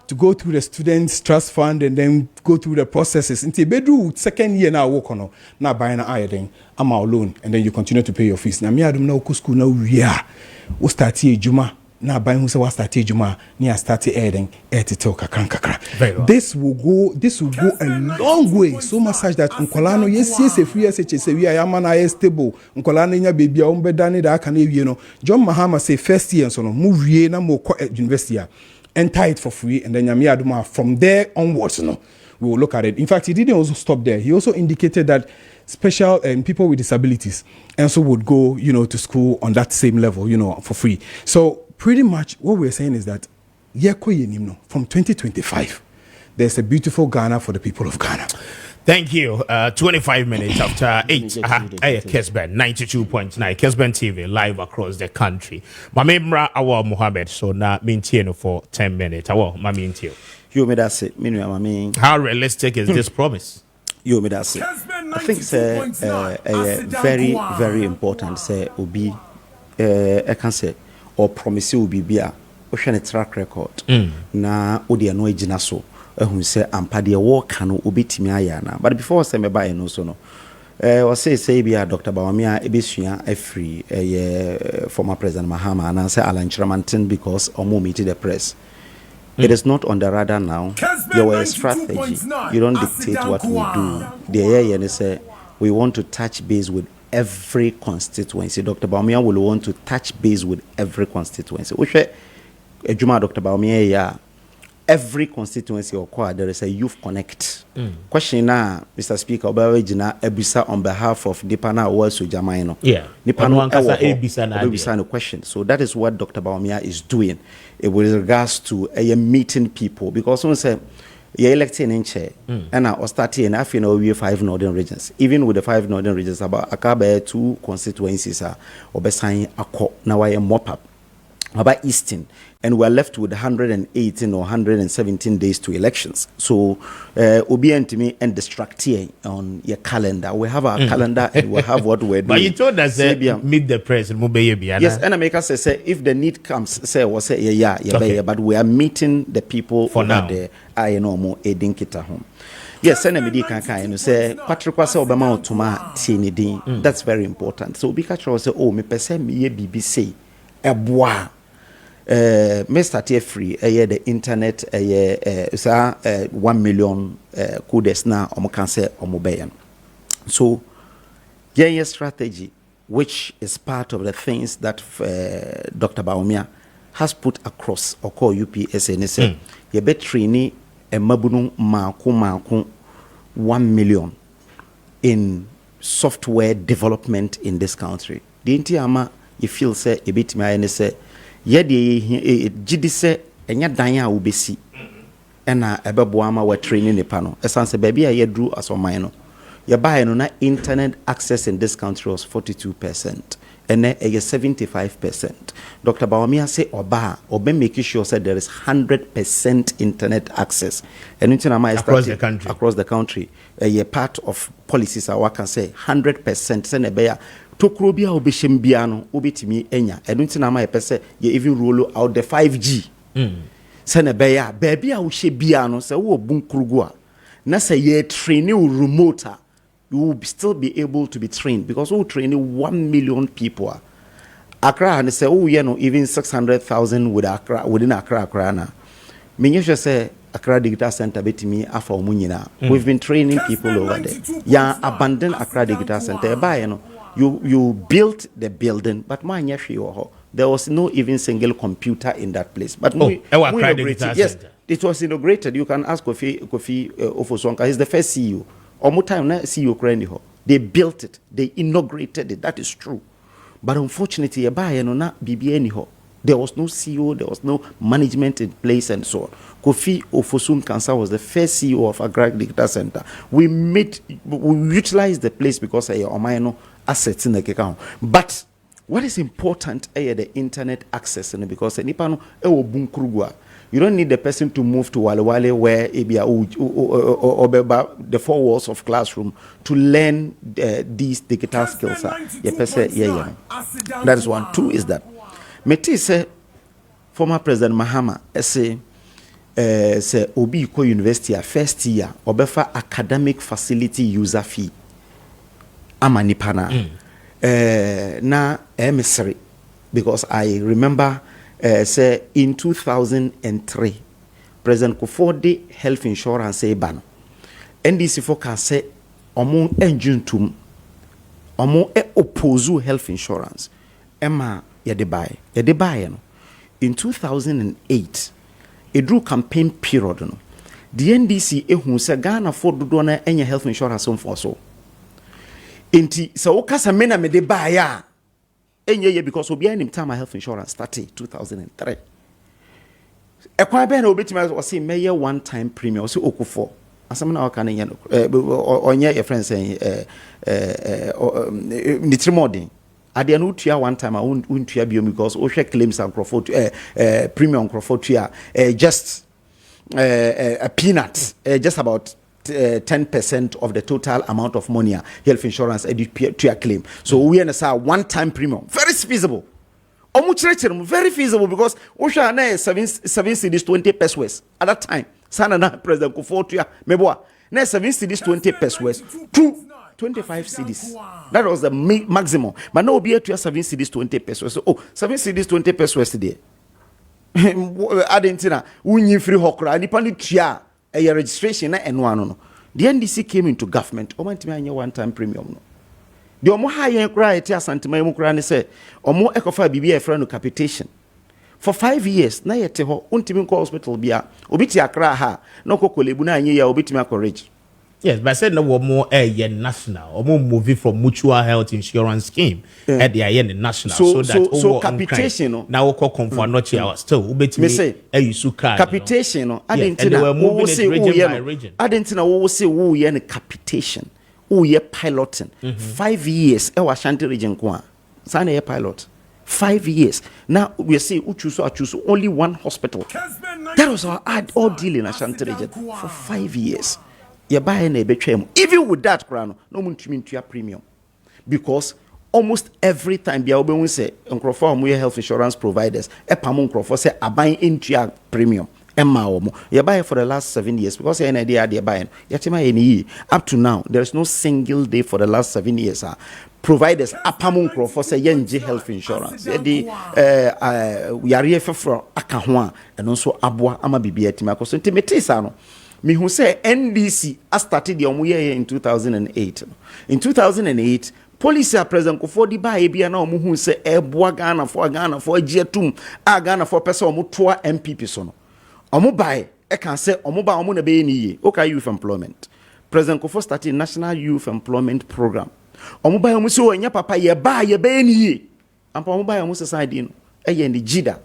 to go through the students' trust fund and then go through the processes. In the second year now work on now buying an loan and then you continue to pay your fees. Now me I don't know school now we start here Juma. na ban hu say what start ejuma na start adding tell kakra. Very well. This will go a long way, so much such that nkola no yes free SHS we are man stable nkola no nya baby a ombeda ne da aka na wie no John Mahama say first year so no move wie na mo university enter it for free, and then Nyame Adoma from there onwards no we will look at it. In fact, he didn't also stop there. He also indicated that special people with disabilities also would go, to school on that same level, for free. So pretty much what we're saying is that from 2025, there's a beautiful Ghana for the people of Ghana. Thank you. 25 minutes after 8. Kessben 92.9. Kessben TV live across the country. Mamemra Awa Muhammad. So now maintain for 10 minutes. Awa Mamintio. You made that say. How realistic is this promise? You made that say. I think it's very, very important. Say Obi, I can say or promise you be a ocean track record. Na Odi ano ejina so. Who say ampade wo kanu obetimi ayana. But before say me buy no so no. Was say be a Dr. Bawumia ebesua free former President Mahama and say Alan Chiramantin because omo meet the press. It is not on the radar now. There was a strategy. You don't dictate what we do. The and say we want to touch base with every constituency. Dr. Bawumia will want to touch base with every constituency. Which Juma Dr. Bawumia every constituency or choir, there is a youth connect. Question now, Mr. Speaker, Obawejina Ebisa on behalf of Dipana Owasu Jamaino. Yeah. Dipana Ebisa no question. So that is what Dr. Bawumia is doing with regards to meeting people. Because when say you're electing in chair, and I starting and we 5 northern regions. Even with the 5 northern regions, about Akabe 2 constituencies are Obesain Ako. Now I am mop up about Eastern. And we're left with 118 or 117 days to elections. So, Obi and me and distract here on your calendar. We have our calendar and we have what we're doing. But you told us meet the president. Yes, and America say if the need comes, say but we are meeting the people for now. I know more aiding kita home. Yes, and me can say Patrick was Obama Tuma Tinidin. That's very important. So Bika say, oh, me pese me BBC a bois. Mr. Free the internet 1 million codes now can say so yeah strategy which is part of the things that Dr. Bawumia has put across or call UPS and say you bet trainee a mabunu maku 1 million in software development in this country. The intiama you feel say a bit me and say yedi gidi se enya dan a obesi ena ebeboama wa training ne pano esanse baby a yedru asoman no ye buy no na internet access in this country was 42% and 75%. Dr. Bawumia say oba make sure say there is 100% internet access and across the country a part of policies I can say 100% se ne be ya tokro bia obehim bia no obetimi enya edunti na ma yepese ye even roll out the 5G se ne be ya ba bia wo hye bia no se wo bunkrugu a na se ye train remote you will still be able to be trained because we train 1 million people. Accra and say even 600,000 within Accra na me sure say Accra Digital Center betimi afa omunyina. We've been training people over there. Ya abandon Accra Digital Center by you built the building, but there was no even single computer in that place. But yes, it was inaugurated. You can ask Kofi Ofosonka. He's the first CEO. CEO they built it. They inaugurated it. That is true. But unfortunately, there was no CEO. There was no management in place and so on. Kofi Ofosun-Kansa was the first CEO of Accra Digital Center. We utilized the place because assets in the account. But what is important is the internet access because you don't need the person to move to Wale where the 4 walls of classroom to learn these digital skills. That is one. 2 is that Meti say former President Mahama say Obi Iko University first year obefa academic facility user fee amanipana na emissary because I remember say in 2003 President Kufuor health insurance say ban NDC forecast say omo engine tum omo oppose health insurance Emma yede buy no in 2008 a drew campaign period no the NDC ehun say Ghana for dodo na enye health insurance for so enti so okasa me na me de buy ya enye ye because obi anim time health insurance started 2003 ekwan be na obetima o say meye one time premium o say okufo asam na waka na yen onye your friend say nitrimodin ade na utua one time a untua biom because o hwe claims and crofo premium crofo tua just a peanut just about 10% of the total amount of money health insurance to your claim. So we understand one time premium very feasible. Very feasible because Osha na 7 cedis 20 pesos at that time. Sana na President Kufuor to ya meboa na 7 cedis 20 pesos to 25 cedis. That was the maximum. But now be to 7 cedis 20 pesos. So 7 cedis 20 pesos today. Adentina unyi free hokra ni pani tia a registration na enwa no. The NDC came into government. Omantimi anya one time premium no. The omo high cry tia santima mu kra ne say omo ekofa bibia e fra no capitation. For 5 years na yete ho untimi ko hospital bia obiti akra ha no kokolebu na anye ya obitimi akorage. Yes, but I said no more national or more moving from mutual health insurance scheme at the national so capitation now we call comfort not here still ubetimi say capitation no I didn't know we say I didn't know we say we ye capitation we ye piloting 5 years e wa Ashanti region ko a say na pilot 5 years now we say we choose only one hospital that was our deal in Ashanti region for 5 years. Even with that crown, no muntumi premium because almost every time bia we say nkrofo mo health insurance providers epam nkrofo say aban into premium emma omo ye buy for the last 7 years because any idea they buy yatima eni up to now there is no single day for the last 7 years providers apam nkrofo say yenje health insurance the we are here for aka ho a eno so aboa ama bibia tima ko so ntimetisa no me who say NDC started the omuye in 2008. In 2008, police are President Kufuor di ba ebia na omu hu say eboa Ghana for agietum Ghana for person omu toa MPP so no. Omu buy e can say omu ba omu na be ni ye. Okay, youth employment. President Kufuor started National Youth Employment Program. Omu buy omu say onya papa ye ba ye be ni ye. Ampa omu buy omu society no e ye ni jida.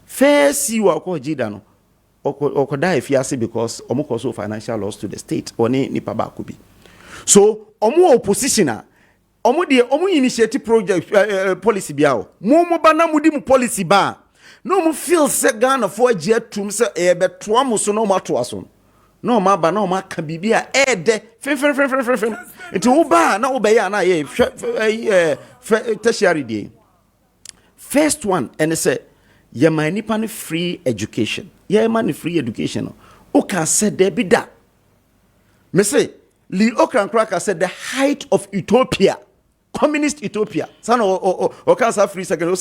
First see wa ko jida no. Okoda efiase because omo cause financial loss to the state oni nipa ba Kubi. So omo opposition omo initiative project policy biao mo ba na mudi mu policy ba no mo feel se Ghana for atum se e betoa mo so no mato aso no ma ba na ma ka bibia e de fem enti wo ba na wo be ya na ye tertiary day first one and say ye my nipa free education. Yeah, man, free education. Oka said there be that. Me say, Lee Okran said the height of utopia, communist utopia. Son Oka say free second.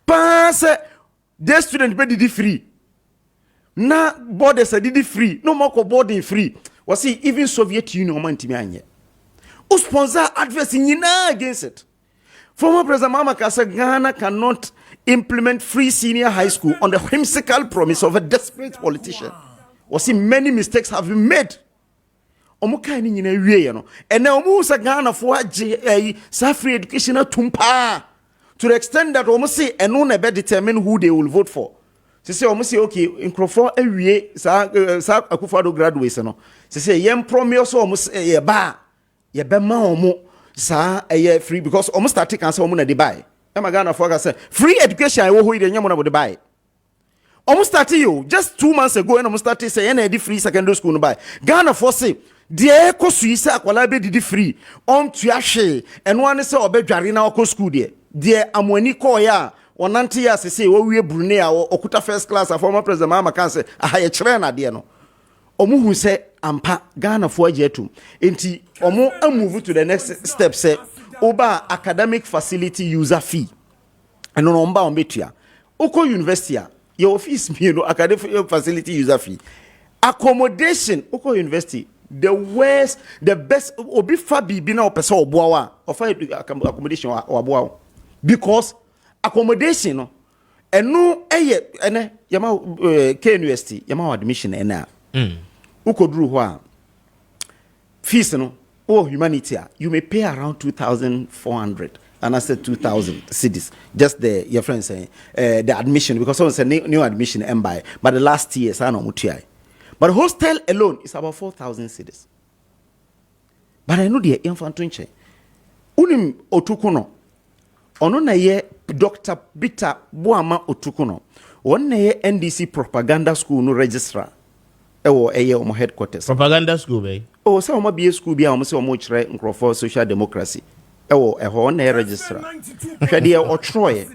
Pass the student be free. Na borders did free. No more boarding free. Was see even Soviet Union man timi anye. Who sponsor adverse against it? Former President Mamaka said Ghana cannot implement free senior high school on the whimsical promise of a desperate politician. Was see many mistakes have been made. Omuka ni nyina wie no. And now omu sa Ghana for free educational tumpa to the extent that omu say eno na be determine who they will vote for. Say omu say okay nkrofo awie sa Akufo-Addo graduates no. Say yem promise omu say ye ba ye be ma omu sa free because almost start can say omu na dey buy. Am Ghana for say free education I wo ho ide nyamo na dey buy. Almost start you just 2 months ago and almost start say na dey free secondary school no buy. Ghana for say dey ko suisa akwala be dey free on to ahwe and one say obedware na ko school dey. Dey amwani ko ya onante ya say wo wie Brunei a okuta first class a former president Mama can say aha ye kire na dey no. Omu hu say ampa Ghana for ajetum enti omu move to the next step say oba academic facility user fee and no mba ombetua Oko University, your fees, academic facility user fee. Accommodation, Oko University, the worst, the best, obi fabi bina o pesa obuawa, offer accommodation or obuawa. Because accommodation, no, and no, ene, yama, KNUST, yama admission, ena. Oko drew wa. Fees, no, oh, humanity, you may pay around 2,400. And I said 2,000 cedis. Just your friend saying the admission, because someone said new admission and buy. But the last years, I know mutia. But hostel alone is about 4,000 cedis. But I know the infant twinche. Unim otukuno. Ono na ye Dr. Bita Buama otukuno. One na ye NDC propaganda school no registrar. Ewo eye omo headquarters. Propaganda school, be. Oh, some omo be school be omo se omo chire nkrofo social democracy. On a registrar. Shadia or Troy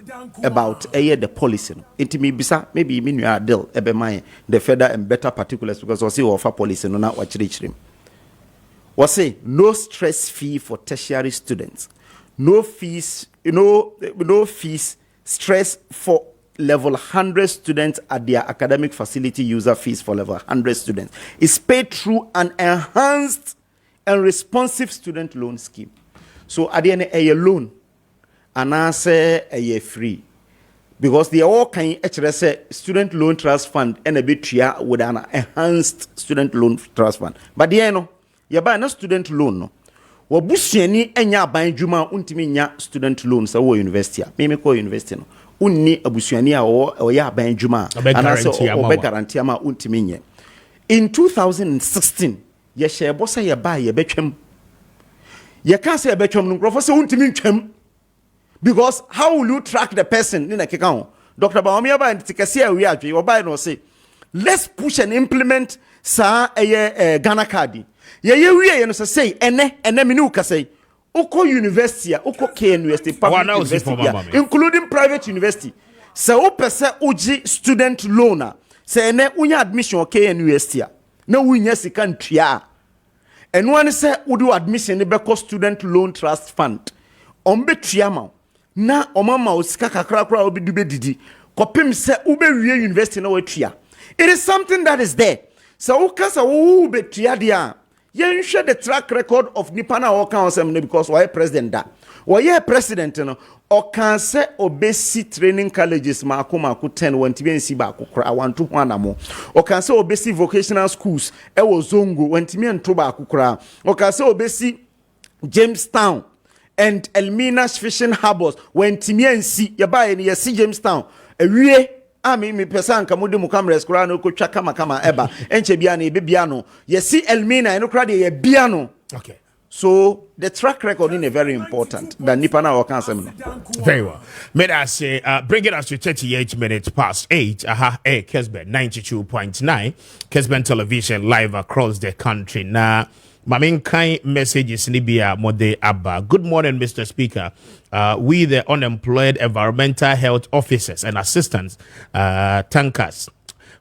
about the policy. Intimi bisa maybe mean you are deal ebe the further and better particulars because we see offer policy no not watch reach him. Was say no stress fee for tertiary students, no fees, no fees stress for level 100 students at their academic facility user fees for level 100 students. It's paid through an enhanced and responsive student loan scheme. So at the end a loan and I say a free because they all can say student loan trust fund and a bit with an enhanced student loan trust fund. But the end you buy no student loan no. Wabusiani enya ban juma untimi nya student loan sa wo university a. Me ko university no. Unni abusiani a o ya ban juma and I say o guarantee ama untimi nye. In 2016 ye share bossa ye buy ye betwem. You can't say a betwam no professor untimi because how will you track the person in a kekao? Dr. Bawumia ba ntikase we adwe you buy no say let's push and implement sa Ghana card. Ye we no say ene me no ka say oko university oko KNUST public university including private university. So opese uji student loan say ene unya admission KNUST na unya sika ntua. And one say would do admission the beko student loan trust fund. Ombe triama na omama osika kakra kra obi dube didi. Kopim se ube wie university na we tria. It is something that is there. So ukasa ube tria dia. Yen share the track record of Nipana Okan Osem because why president da. Why president no Okan se obesi training colleges maku 10 when tibi nsi ba akukra 1 2 1 mo. Okan se obesi vocational schools e wo zongo when tibi nto ba akukra. Okan se obesi Jamestown and Elmina fishing harbors when tibi nsi ye ba ye si Jamestown ewie ami mi pesa nka mudi mu cameras kura no ko twa kama eba enche bia na ebe bia no ye si Elmina eno kura de ye bia no. Okay. So the track record is very important. The Nipana or Council. Very well. May I say, bring it us to 38 minutes past 8. Kessben 92.9. Kessben television live across the country. Now, my main kind message is Libya Mode Abba. Good morning, Mr. Speaker. We, the unemployed environmental health officers and assistants, tankers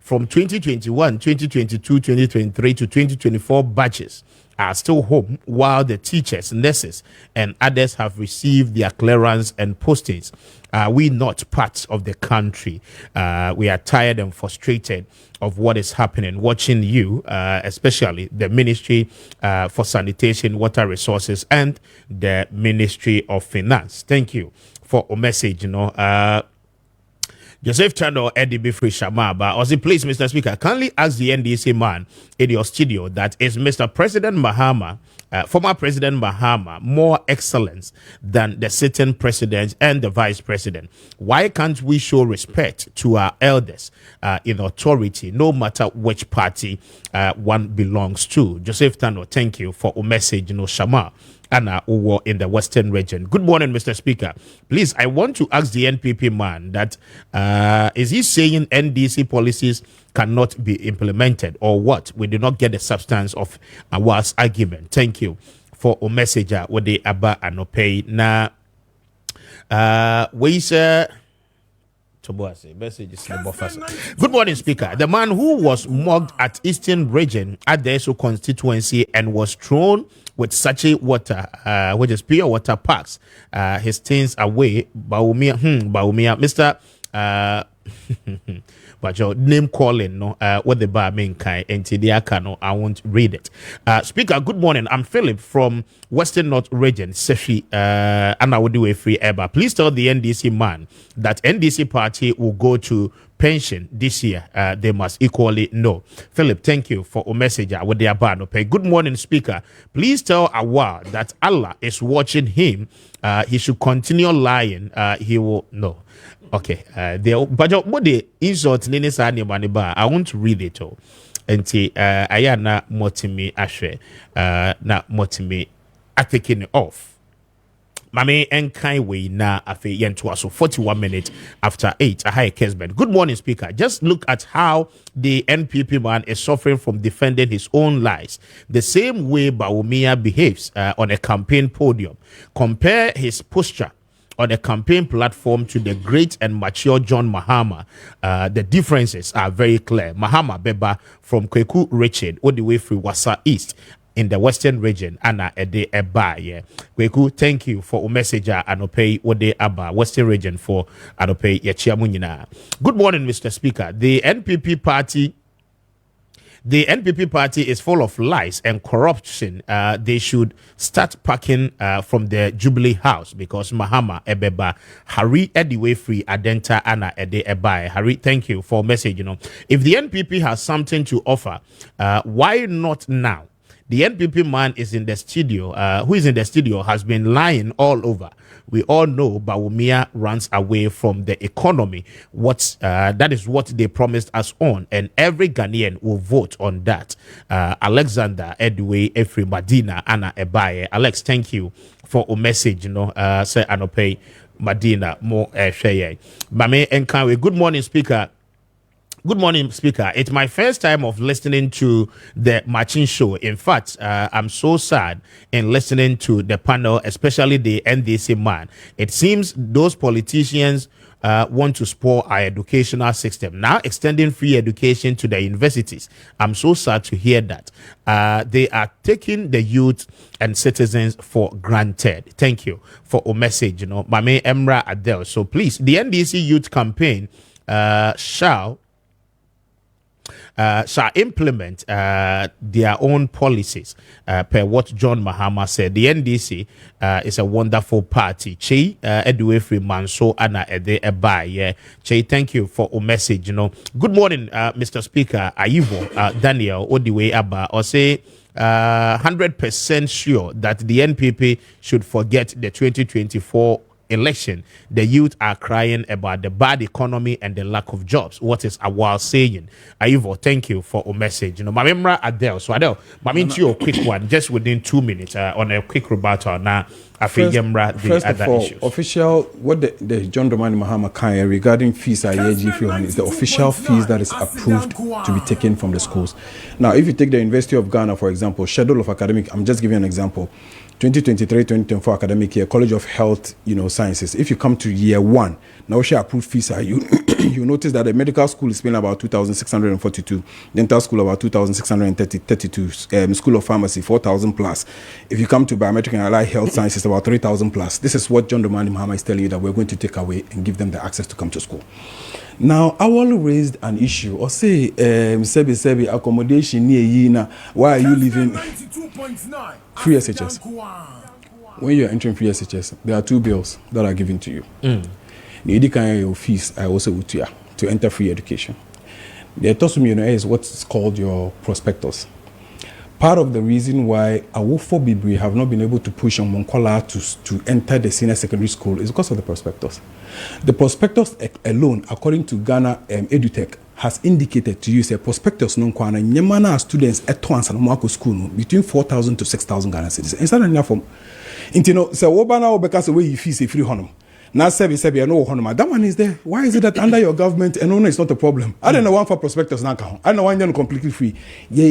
from 2021, 2022, 2023 to 2024 batches are still home, while the teachers, nurses, and others have received their clearance and postings. Are we not part of the country? We are tired and frustrated of what is happening. Watching you, especially the Ministry for Sanitation, Water Resources, and the Ministry of Finance. Thank you for a message. Joseph Channel Eddie Bifri Shamaba, or please, Mr. Speaker, kindly ask the NDC man in your studio that is Mr. President Mahama, former President Mahama, more excellence than the sitting president and the vice president. Why can't we show respect to our elders in authority, no matter which party one belongs to? Joseph Channel, thank you for a message, Shama. Anna Uwo in the Western region. Good morning, Mr. Speaker. Please, I want to ask the NPP man that is he saying NDC policies cannot be implemented or what? We do not get the substance of our argument. Thank you for a message with the Abba Anope. Now, we say. Good morning, Speaker. The man who was mugged at Eastern Region at the ESO constituency and was thrown with Sachi water, which is pure water parks, his things away. Baumia, Mr. But your name calling, no, what the bar mean kind, and no, I won't read it. Speaker, good morning. I'm Philip from Western North Region, Sefi, and I will do a free ever. Please tell the NDC man that NDC party will go to pension this year. They must equally know. Philip, thank you for a message with their bar no pay. Good morning, Speaker. Please tell Awa that Allah is watching him. He should continue lying. He will know. Okay, but what the insult nini sa ni maniba, I want to read it all. Enti aya na motimi ashwe na motimi taking it off. Mame enkai we na afe yentua so 41 minutes after 8. Hi Kessben. Good morning, Speaker. Just look at how the NPP man is suffering from defending his own lies. The same way Bawumia behaves on a campaign podium. Compare his posture on a campaign platform to the great and mature John Mahama. The differences are very clear. Mahama Beba from Kweku Richard all the way through Wasa East in the Western region. Anna Ede Eba, yeah. Kweku, thank you for a message Anope Ode Aba, Western region for Anope Yachiamunina. Good morning, Mr. Speaker. The NPP party is full of lies and corruption. They should start packing from the Jubilee House because Mahama Ebeba Hari Ediwe Free Adenta Anna Ede Ebai. Hari, thank you for message. If the NPP has something to offer, why not now? The NPP man is in the studio, who is in the studio has been lying all over. We all know Bawumia runs away from the economy. That is what they promised us on, and every Ghanaian will vote on that. Alexander Edway Efri Madina Anna Ebaye. Alex, thank you for a message. Say Anope Madina more share. Mame Enkawe. Good morning, Speaker. Good morning, Speaker. It's my first time of listening to the matching show. In fact, I'm so sad in listening to the panel, especially the NDC man. It seems those politicians want to spoil our educational system, now extending free education to the universities. I'm so sad to hear that. They are taking the youth and citizens for granted. Thank you for a message, Mame Emra Adele. So please, the NDC youth campaign shall implement their own policies per what John Mahama said. The NDC is a wonderful party. Che Edwe Free Manso Anna Ede Ebai. Che, thank you for a message. Good morning, Mr. Speaker. Ayivo Daniel Odiwe Abba or say 100% sure that the NPP should forget the 2024 election. The youth are crying about the bad economy and the lack of jobs. What is Awal saying? Aivo, thank you for a message. Mamemra Adele. So Adele, into your quick one, just within 2 minutes on a quick rebuttal now. First of all, issues. Official, what the John Dramani Mahama Kaya regarding fees is the official fees that is approved to be taken from the schools. Now, if you take the University of Ghana, for example, schedule of academic, I'm just giving an example. 2023-2024 academic year, College of Health, Sciences. If you come to year 1, now share approved fees are you notice that the medical school is paying about 2,642, dental school about 2,632, school of pharmacy 4,000 plus. If you come to biometric and allied health sciences, about 3,000 plus. This is what John Dramani Mahama is telling you that we're going to take away and give them the access to come to school. Now, Awal raised an issue or say, Sebi accommodation near Yina. Why are you living free SHS? When you're entering free SHS, there are 2 bills that are given to you. The kind fees I also would to enter free education. The Tosum is what's called your prospectus. Part of the reason why Awofo Bibri have not been able to push on Monkola to enter the senior secondary school is because of the prospectus. The prospectus alone, according to Ghana EduTech, has indicated to you say prospectus non kwana nyemana students at once and Mwako school between 4,000 to 6,000 Ghana citizens. Instead of enough so wobana obekase way you fees a free honum. Now, Sebi, I know honor. That one is there. Why is it that under your government and owner is not a problem? I don't know one for prospectors now. I don't know one completely free. That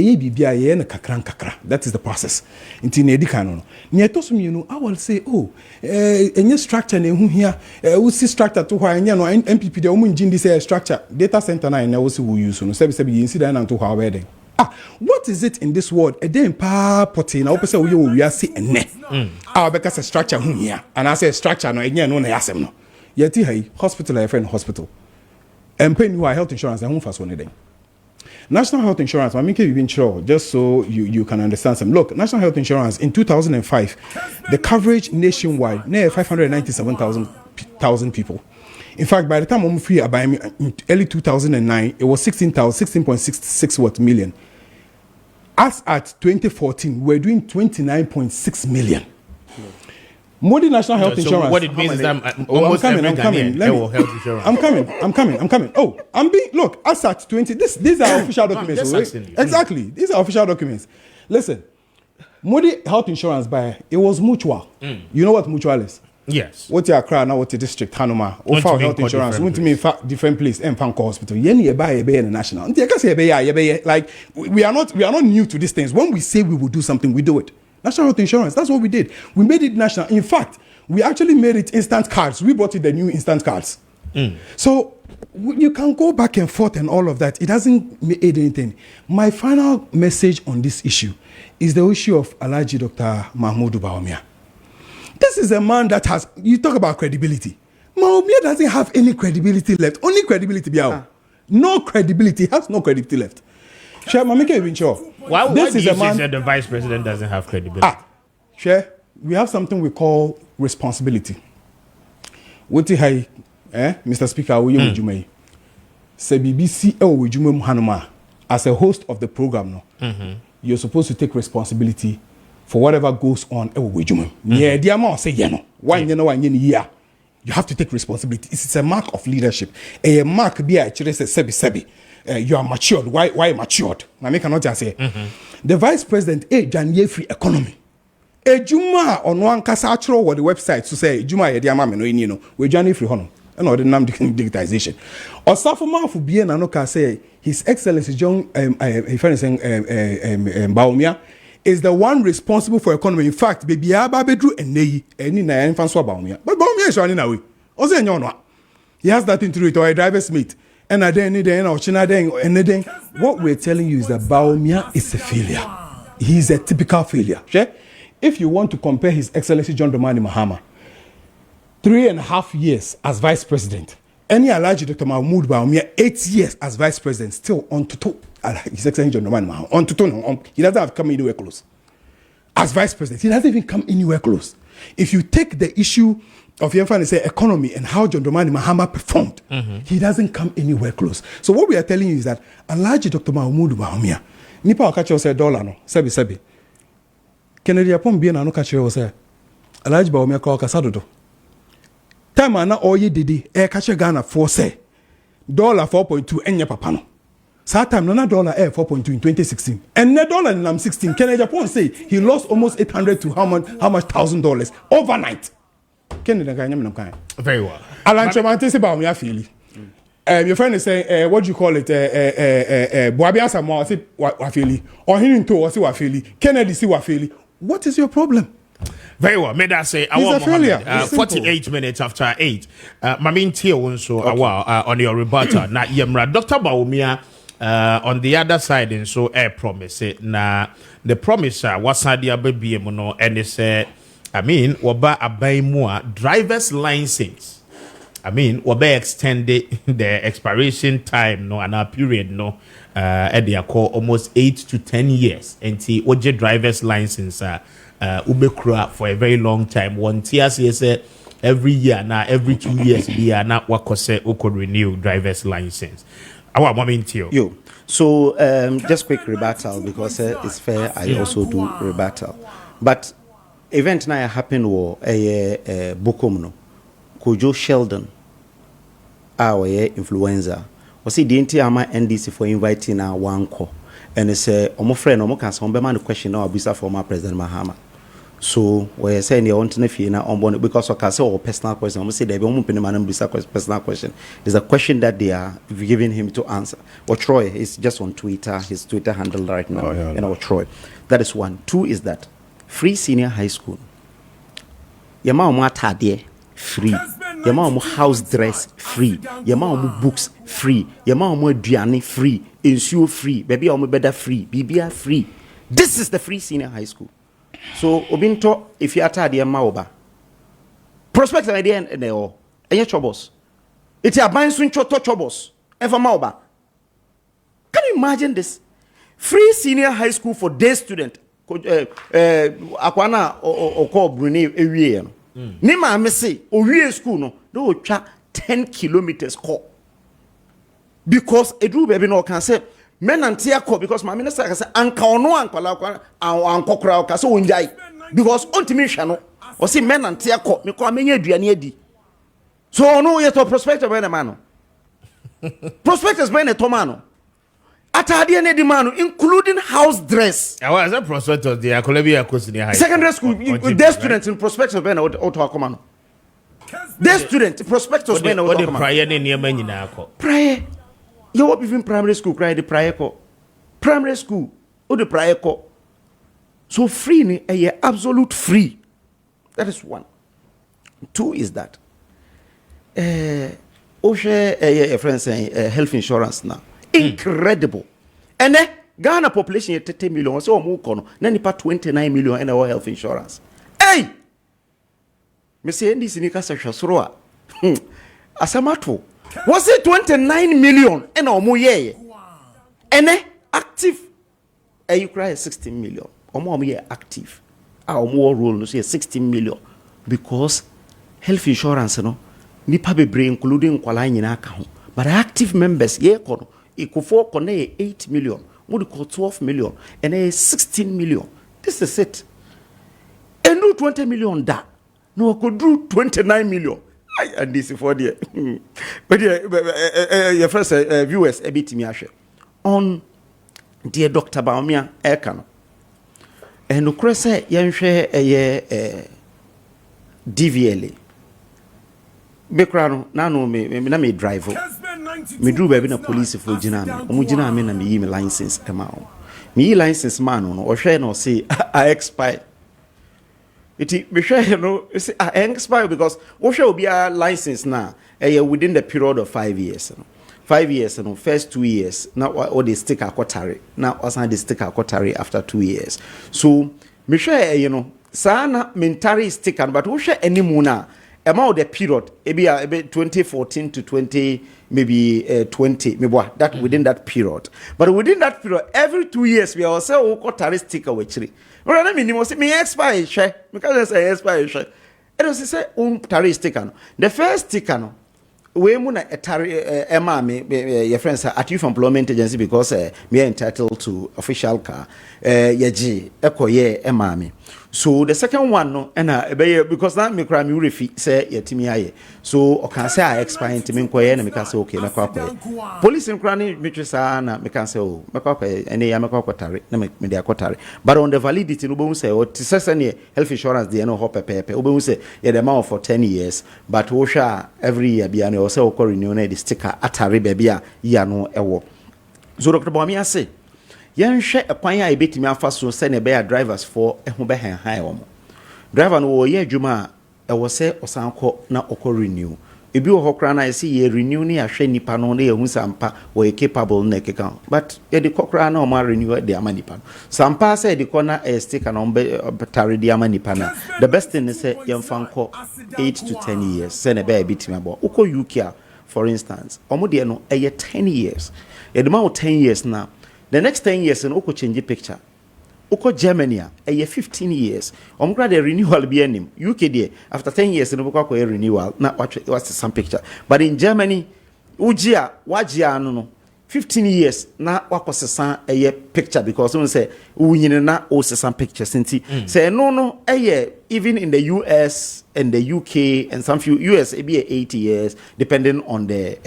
is the process. Until Nedi Canon. Nietosum, I will say, any structure here, we see structure to why MPP the woman Jindi say structure data center na I also will use. Sebi incident and to how wedding. What is it in this world? A day in pa potty now person we are see and net. Our because a structure here. And I say structure no again no yasem no. Yeti hey hospital a friend hospital. and pay new health insurance and home for one day. National health insurance, I make it even sure, just so you can understand some. Look, national health insurance in 2005, the coverage nationwide, near 597,000 people. In fact, by the time I'm free about in early 2009, it was 16.66 million. As at 2014, we're doing 29.6 million. Modi National Health Insurance. What it means is that almost every Ghanaian have health insurance. I'm coming. Oh, look, as at 20, these are official documents. Right? Exactly. These are official documents. Listen, Modi Health Insurance it was mutual. You know what mutual is? Yes. What you are now, what the district Hanoma, or health insurance, want to mean different place and fan hospital. Yen buy a national. Like we are not new to these things. When we say we will do something, we do it. National health insurance, that's what we did. We made it national. In fact, we actually made it instant cards. We brought it the new instant cards. So you can go back and forth and all of that. It doesn't aid anything. My final message on this issue is the issue of Alhaji Dr. Mahmoud Bawumia. This is a man that has, you talk about credibility. Bawumia doesn't have any credibility left. Only credibility, no credibility, has no credibility left. Why do you say that the vice president doesn't have credibility? We have something we call responsibility. Mr. Speaker, BBC as a host of the program, you're supposed to take responsibility for whatever goes on. You have to take responsibility. It's a mark of leadership. A mark be actually sebi. You are matured. Why matured? I cannot just say. The vice president, Janye free economy. Juma on one kasachro or the website to say Juma yediama meno we Janye free hono. And all the name digitization. Or Safuma for being anoka say His Excellency John Bawumia is the one responsible for economy. In fact, baby Ababedru and Nei any na François Bawumia. But Bawumia is running away. Also, he has nothing to do with our driver's mate. And what we're telling you is that Bawumia is a failure. He is a typical failure. If you want to compare His Excellency John Dramani Mahama, 3.5 years as vice president, any Alhaji Dr. Mahmoud Bawumia 8 years as vice president, still on to His Excellency John Dramani Mahama on to he doesn't have come anywhere close. As vice president, he doesn't even come anywhere close. If you take the issue of say economy and how John Dramani Mahama performed, he doesn't come anywhere close. So what we are telling you is that Alhaji Dr. Mahmoud Bawumia, nipa wakache ose dollar no, sebi. Kennedy upon bien no kache ose Alhaji Bawumia kwa kasadodo. Time ana oye didi kache Ghana for say $4.2 enya papa no. Sa time na dollar $4.2 in 2016. And na dollar in 16. Kennedy Japan say he lost almost $800 to how much $1,000 overnight. Very well. Alan Chomante say Bawumia feel. Your friend is saying, what do you call it? Boabia Samoa say wafeli. Or Hininto or say wafeli. Kennedy say wafeli. What is your problem? Very well. May I say, he's a failure. 48 minutes after 8. Mamin Tia also on your rebuttal. Na Yemra Dr. Bawumia on the other side and so promise it. Na the promise was Sadia baby mono and they say. Waba abai mua driver's license. Waba extended the expiration time no and our period no at the call almost 8 to 10 years. And oje driver's license ubekura for a very long time. One TSA every year now every 2 years we are not wakose oko renew driver's license. Our moment yo. So just quick rebuttal because it's fair. I also do rebuttal, but. Event na happen wo Bokom no Kojo Sheldon influencer was the entire ama NDC for inviting na wanko and say omo friend omo kan say omo question na abisa former President Mahama. So we say ne want na fie na omo because of say or personal question omo say there be omo pene man abisa personal question. There's a question that they are giving him to answer. Or Troy is just on Twitter, his Twitter handle right now. Troy. That is one. Two is that free senior high school. Yama omo atade free. Yama omo house dress free. Yama omo books free. Yama omo aduane free. Insuo free. Baby omo beda free. Bibia free. This is the free senior high school. So obinto if you atade yama oba. Prospect idea and they all. Enye troubles. It's a ban soon troubles. ever mauba. Can you imagine this? Free senior high school for day student. Akwana or Brunei area. Nima me say owie school no do twa 10 kilometers call. Because edu baby no can say men and tia call because my minister can say anka ono ankwala kwa ankokra ka so wonjai because ontimi hwe no o say men and tia call me ko amenya aduane adi. So no yet to prospector be na man no. Prospectors be na to man no. Atade ne di man no including house dress. I was a prospector there Kolabia Coast high. Secondary school their students in prospectors be na auto akoma no. Their students prospectors be na auto akoma. Prior ne niam nyina akọ. Prior you what even primary school cry the prior ko. Primary school o the prior ko. So free ni absolute free. That is one. Two is that a friend saying health insurance now. Incredible. And Ghana population 30 million. So more kono. Na nipa 29 million in our health insurance. Hey! Me say this in Kasa Shasroa. Asamato. Was it 29 million in our moye? And active. You cry 16 million. Or more active. Our more rule no say 16 million. Because health insurance no nipa bebre including kwala nyina aka ho. But active members ye kono ikufo kono 8 million. Mudi ko 12 million and 16 million. This is it. And do 20 million da. No could do 29 million. And this is for the but your first viewers a bit me ashe on dear Dr. Baumia Ekano. And no cresse yenhwe DVLA. Bekrano na no me drive. Me drew baby na police for gina me. Omo gina me na me yi me license ema o. Me yi license man no o hwe no say I expire. Iti me hwe no say I expire because o hwe obi a license na within the period of 5 years. 5 years no first 2 years now or the sticker akotare now also the sticker akotare after 2 years. So me hwe sana mentary sticker but wo hwe animu na about the period maybe 2014 to 20 maybe 20 maybe that within that period, but within that period every 2 years we also got sticker wechiri but I mean me expire share because I say expire share and also say tari sticker the first sticker no we mu na ema me your friends at youth employment agency because me are entitled to official car yeji ekoye ema me. So the second one no because that me cry me refi say yetimi aye so o can say I expire ntimi nkoye na me can say okay na kwa police nkrani me twesa na me can say oh me kwa ene ya me kwa kwatare na me dey akwatare but on the validity no be say o tisese ne health insurance dey no ho pepepe obe say ye the amount for 10 years but wo sha every year bia no say o ko renew na the sticker atare be bia ya no ewo so Dr. Bawumia say yenhwe ekwan a ebetimi afa so se ne be drivers for eho be hen han wo driver no wo ye adwuma e wo se osanko na okọ renew ebi wo hokra na se ye renew ni ahwe nipa no na yehu sampa wo capable na keka but ye de kokra na o ma renew de ama nipa sampa se de kona sticker na be tare de ama nipa na the best thing is say yemfanko 8 to 10 years se ne be ebetimi abo ukọ UK for instance omo de no 10 years ye de ma 10 years na the next 10 years and oko change picture. Oko Germany a 15 years. Omgra the renewal be anim. UK there after 10 years and oko renewal na what's some picture. But in Germany ujia wajia no 15 years na wakosesan a picture because we say unyine na o sesan picture since say no even in the US and the UK and some few US it be 80 years depending on the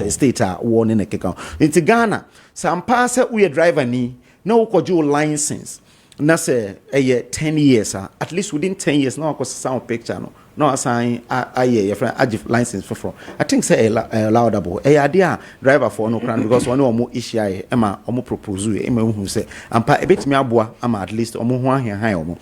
state one in the account. In Ghana some pass we driver ni na ukojo license na say 10 years at least within 10 years na wakosesan picture no assign your friend agif license for I think say laudable idea driver for no crown because one omo issue ema omo propose ema hu say ampa ebetimi aboa ama at least omo ho ahan omo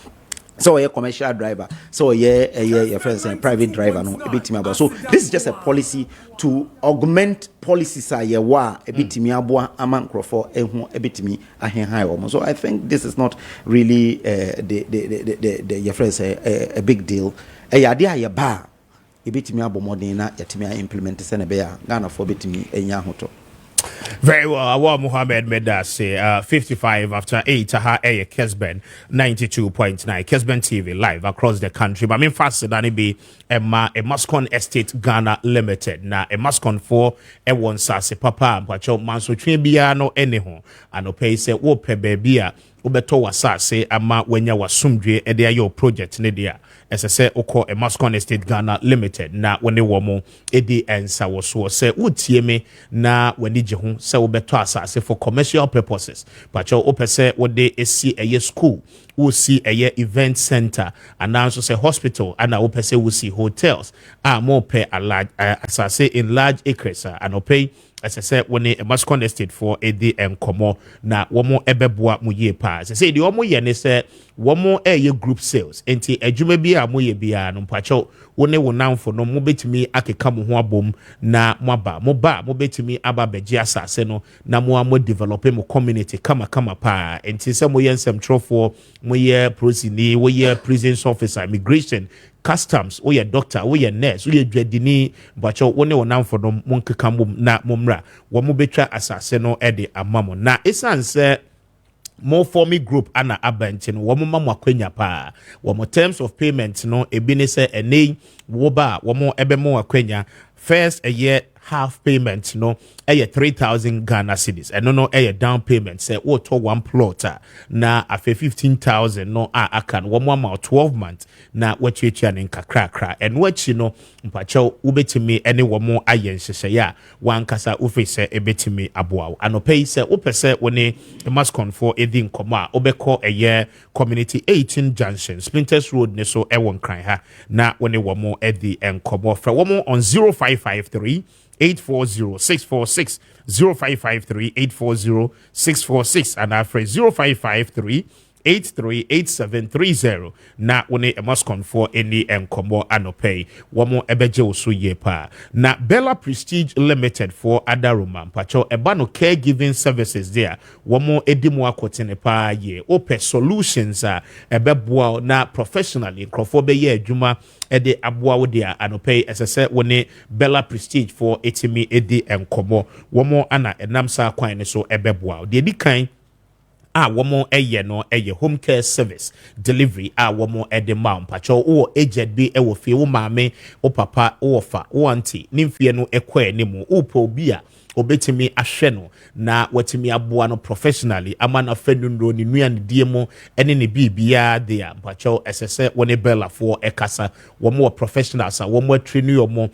so a commercial driver so your friends and private driver no ebetimi aboa so this is just a policy to augment policies wa ebetimi aboa ama nkrofo ehu ebetimi ahan omo so I think this is not really the your friends a big deal idea ya ba ebetimi abomodin na yetimi implement se na be ya Ghana for betimi enya hoto Very well. Awa Muhammad Medase, 55 after 8. Aha, Kessben 92.9. Kessben TV live across the country. But I mean, fast than be a Mascon Estate Ghana Limited. Na a Mascon for a one sase papa. Pacho manso tribia no anyhow. And no pay say wo pe bebia. Ubeto wasase ama wenya wasumdwe ede ayo project ne dia esese okọ a Mascon Estate Ghana Limited na woni womo edi ensa woso se utie me na wani je ho se ubeto asase for commercial purposes pacho opese wode esi eye school wo see eye event center and also say hospital and opese wo see hotels more pe a large asase in large acres and opay as I said, when a Mascon Estate for a day and come na womo ebeboa mu ye pa. As I say, the omo ye ne say womo ye group sales. Enti adwuma bi a mo ye bia no mpacho wone wo namfo no mo betimi akeka mo ho abom na mo ba mo betimi aba beji asase no na mo develop mo community kama pa. Enti say mo ye nsem trofo mo ye prosini wo ye prisons officer immigration customs wo ye doctor wo ye nurse wo ye dwadini bacho wone wo namfo no mo nkeka mom na momra wo mo betwa asase no ede amamo na esanse more for me group ana abentin wo mo mamu akwanya pa wo mo terms of payment no ebi ne se ene wo ba wo mo ebe mo akwanya first a year half payment no 3,000 Ghana cedis and no down payment say wo to one plotter na afe 15,000 no akan wo mo ma 12 months na wetwetwa ne nkakrakra and wachi no mpacho ubetimi ene wo mo ayen hyehyɛ ya wankasa ufese ebetimi aboa anopei se upese woni must confor edin koma obekɔ eye community 18 junction Splinters Road ne so ewon kran ha na woni wo mo edi enkomo fra wo mo on 0553 840-646 0553-840-646 and after 0553-838730 na wone Mascon for any enkomo anopay wamo ebeje oso ye pa na Bella Prestige Limited for Adaroma pacho ebano caregiving services there wamo edimu akotene pa ye ope solutions ebeboa na professionally krofobe ye adwuma ede aboa wo dia anopay esese wone Bella Prestige for etimi edi enkomo wamo ana enamsa kwan ne so ebeboa de di kan womo no home care service delivery womo ede ma mpacho wo aged bi wo fie wo maame wo papa wo fa wo auntie nimfie no ekwa ni mu upo bia obetimi ahwe no na watimi aboa no professionally ama na fenunro ni nua ne die mu ene ne bibia de a mpacho esese woni Bella for ekasa womo professionals womo train yomo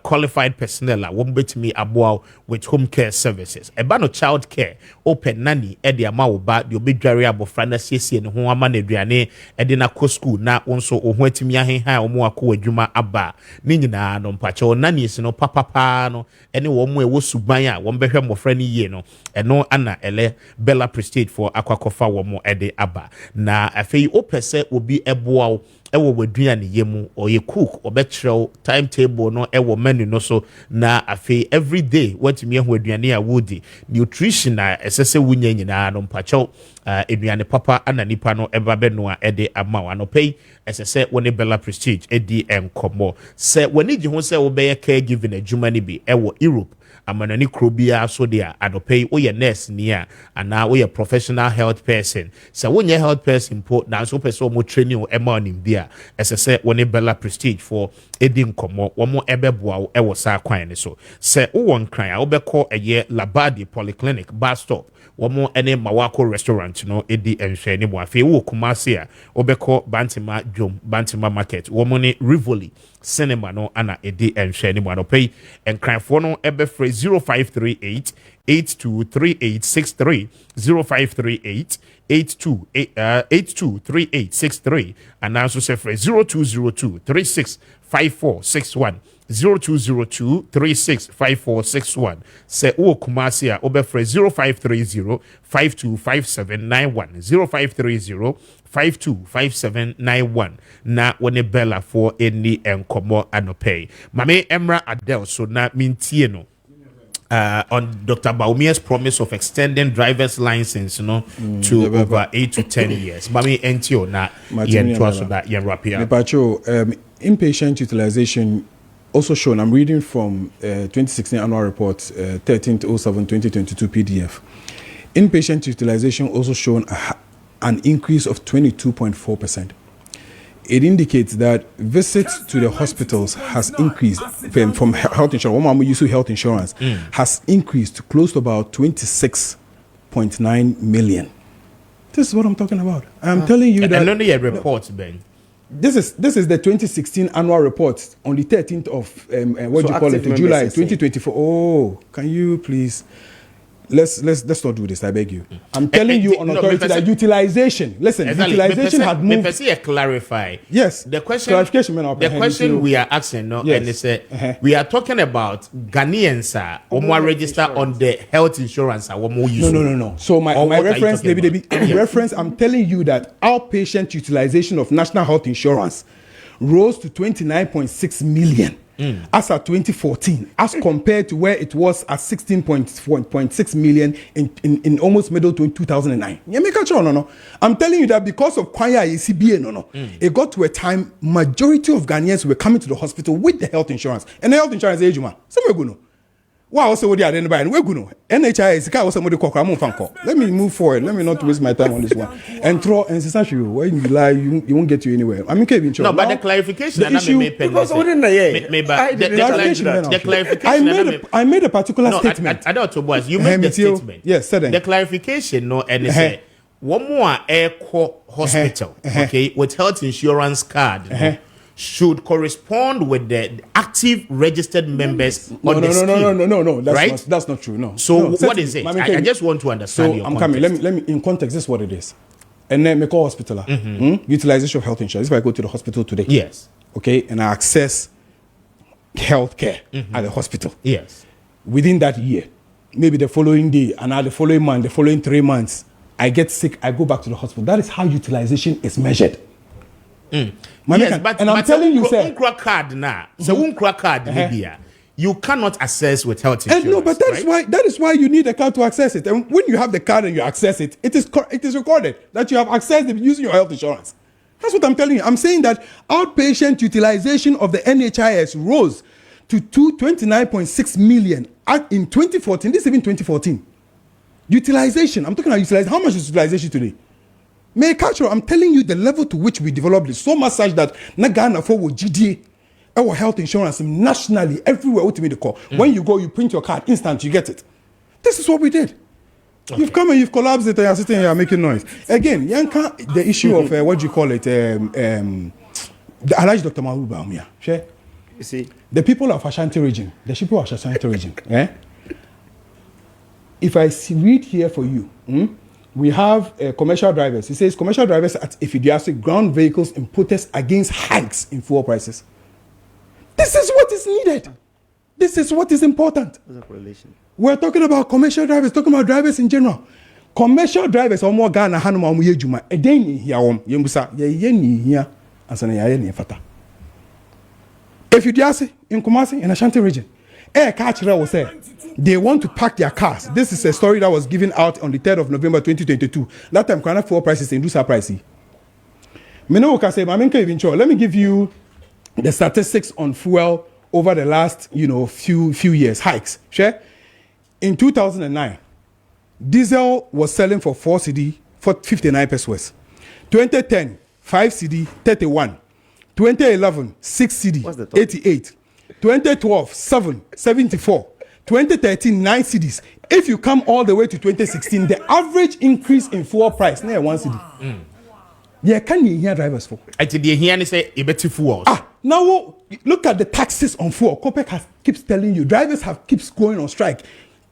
qualified personnel womo betimi aboa with home care services eba no child care open nanny ede ama wo ba de obedware abofra na siesie ne ho ama na aduane ede na ko school na wonso oho atimi ahenhan womo akọ adwuma aba ni nyina no mpacho nanny si no papa no ene wo ewo suban a wo mbehwe mofra ni ye no eno ana ele Bella Prestige for akwakofa wo mo ede aba na afei opese obi eboa ewo waduane yemu oye cook obekrew timetable no ewo menu no so na afei every day watimi ehu aduane a wodi nutrition na esese wunya nyina no mpacho aduane papa ana nipa no eba beno a ede ama no pay esese woni Bella Prestige edi enkomo se woni gi ho se wo be caregiving adwuma ni bi ewo Europe amanani krobia so dia adopay oye nurse ni a ana oye professional health person so wonye health person po na so person mo training o ema nim dia esese woni Bella Prestige for edi nkomo wo mo ebeboa ewo sa kwan ne so se wo won kran a wo beko eye Labadi Polyclinic bus stop womo ene Mawako restaurant no edi enhwe ni mo afi wo Kumasi a obeko Bantima Dwom Bantima market womo ne Rivoli cinema no ana edi enhwe ni mo anopay enkranfo no ebefre 0538 823863 0538 823863 and also say 0202 365461 0202 365461 say o Kumasi a obefre 0530 525791 0530 525791 na wone Bella for any enkomo anopay mame Emra Adele so na mintie no on Dr. Baumia's promise of extending driver's license to over 8 to 10 years. Mami NTO na yen twaso da yen rapia. Mepacho inpatient utilization also shown, I'm reading from 2016 annual report, 13/07/2022 PDF. Inpatient utilization also shown an increase of 22.4%. It indicates that visits to the hospitals has increased from health insurance. One use health insurance has increased to close to about 26.9 million. This is what I'm talking about. I'm telling you that. And only a report, Ben. This is the 2016 annual report on the 13th of July 2024. Oh, can you please? Let's not do this. I beg you. I'm telling you on authority that utilization. Listen, utilization had moved. Clarify. Yes. The question. Clarification. The question we are asking, no, yes. And it's we are talking about Ghanaians who are registered on the health insurance. No. So my reference, reference. I'm telling you that outpatient utilization of national health insurance rose to 29.6 million. As at 2014, as compared to where it was at 16.6 million in almost middle to 2009. I'm telling you that because of Kwame Appiah, it got to a time majority of Ghanaians were coming to the hospital with the health insurance. And the health insurance is Ejuma. Wow, so what are they buying? We're going to NHIS. Let me move forward. Let me not waste my time on this one. And throw and when you lie, you won't get you anywhere. I mean, Kevin, no, but the clarification. The issue, I made a particular statement. I don't know. You made the statement. Yes, certainly. The clarification, no, and say one more hospital, okay, with health insurance card. Should correspond with the active registered members on the scheme. No. That's not true. No. So what is it? I just want to understand your context. Coming. Let me in context. This is what it is. And then make a hospital. Utilization of health insurance. If I go to the hospital today, yes, okay, and I access health care at the hospital, yes, within that year, maybe the following day, and the following month, the following 3 months, I get sick. I go back to the hospital. That is how utilization is measured. Yes, but I'm telling you, sir. Card now. So card Libya. You cannot access with health insurance. No, but that is why you need a card to access it. And when you have the card and you access it, it is recorded that you have accessed it using your health insurance. That's what I'm telling you. I'm saying that outpatient utilization of the NHIS rose to 29.6 million in 2014. This is even 2014. Utilization. I'm talking about utilization. How much is utilization today? I'm telling you the level to which we developed it so much such that Ghana for GDA, our health insurance nationally everywhere. Ultimately, call when you go, you print your card, instant you get it. This is what we did. Okay. You've come and you've collapsed it, and you're sitting here making noise again. Yanka, the issue of what do you call it? The Alhaji Dr. Mahuba Umia. You see, the people of Ashanti region, If I read here for you. We have commercial drivers. It says commercial drivers at Ifidiasi ground vehicles in protest against hikes in fuel prices. This is what is needed. This is what is important. There's a correlation. We're talking about commercial drivers, talking about drivers in general. Commercial drivers are more Ghana Hanuma Muyejuma. Edeni here Yemusa Yeni here Asana Yeni Fata. Ifidiasi in Kumasi in Ashanti region. Air Catcher will say they want to pack their cars. This is a story that was given out on the 3rd of November 2022. That time, Ghana fuel prices in Lusa pricey. Let me give you the statistics on fuel over the last few years hikes. Share in 2009, diesel was selling for 4 cedi for 59 pesos. 2010, 5 cedi 31. 2011, 6 cedi 88. 2012, 74. 2013, 9 cedis. If you come all the way to 2016, the average increase in fuel price near 1 cedi. Yeah, can you hear drivers for? I did hear and say a better fuel. Now look at the taxes on fuel. COPEC keeps telling you drivers keeps going on strike.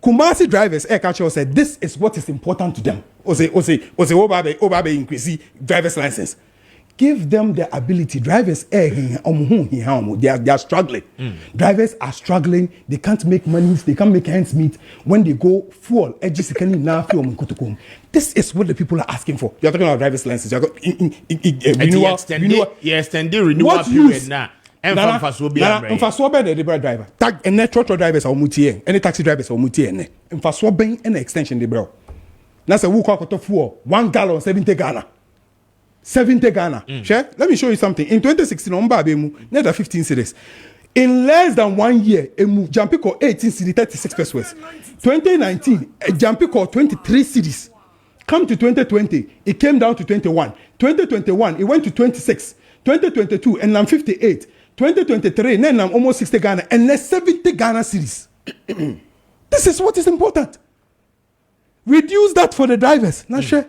Kumasi drivers, Air Catcher said this is what is important to them. Obabe increase driver's license. Give them the ability. Drivers, they are struggling. Drivers are struggling. They can't make money. They can't make ends meet. When they go fuel, this is what the people are asking for. You're talking about driver's license. You're renewal period now. Driver. Tag and drivers are mutie. Any taxi drivers are mutie. And for swabbing an extension, the bro. That's a walk fuel. 1 gallon, 70 Ghana. 70 Ghana. Let me show you something. In 2016, on Babemu, net 15 cedis. In less than 1 year, a move Jampico 18 city 36 pesos. 2019, a Jampico 23 cities. Come to 2020, it came down to 21. 2021, it went to 26. 2022, and I'm 58. 2023, then I'm almost 60 Ghana, and there's 70 Ghana cities. This is what is important. Reduce that for the drivers. Not sure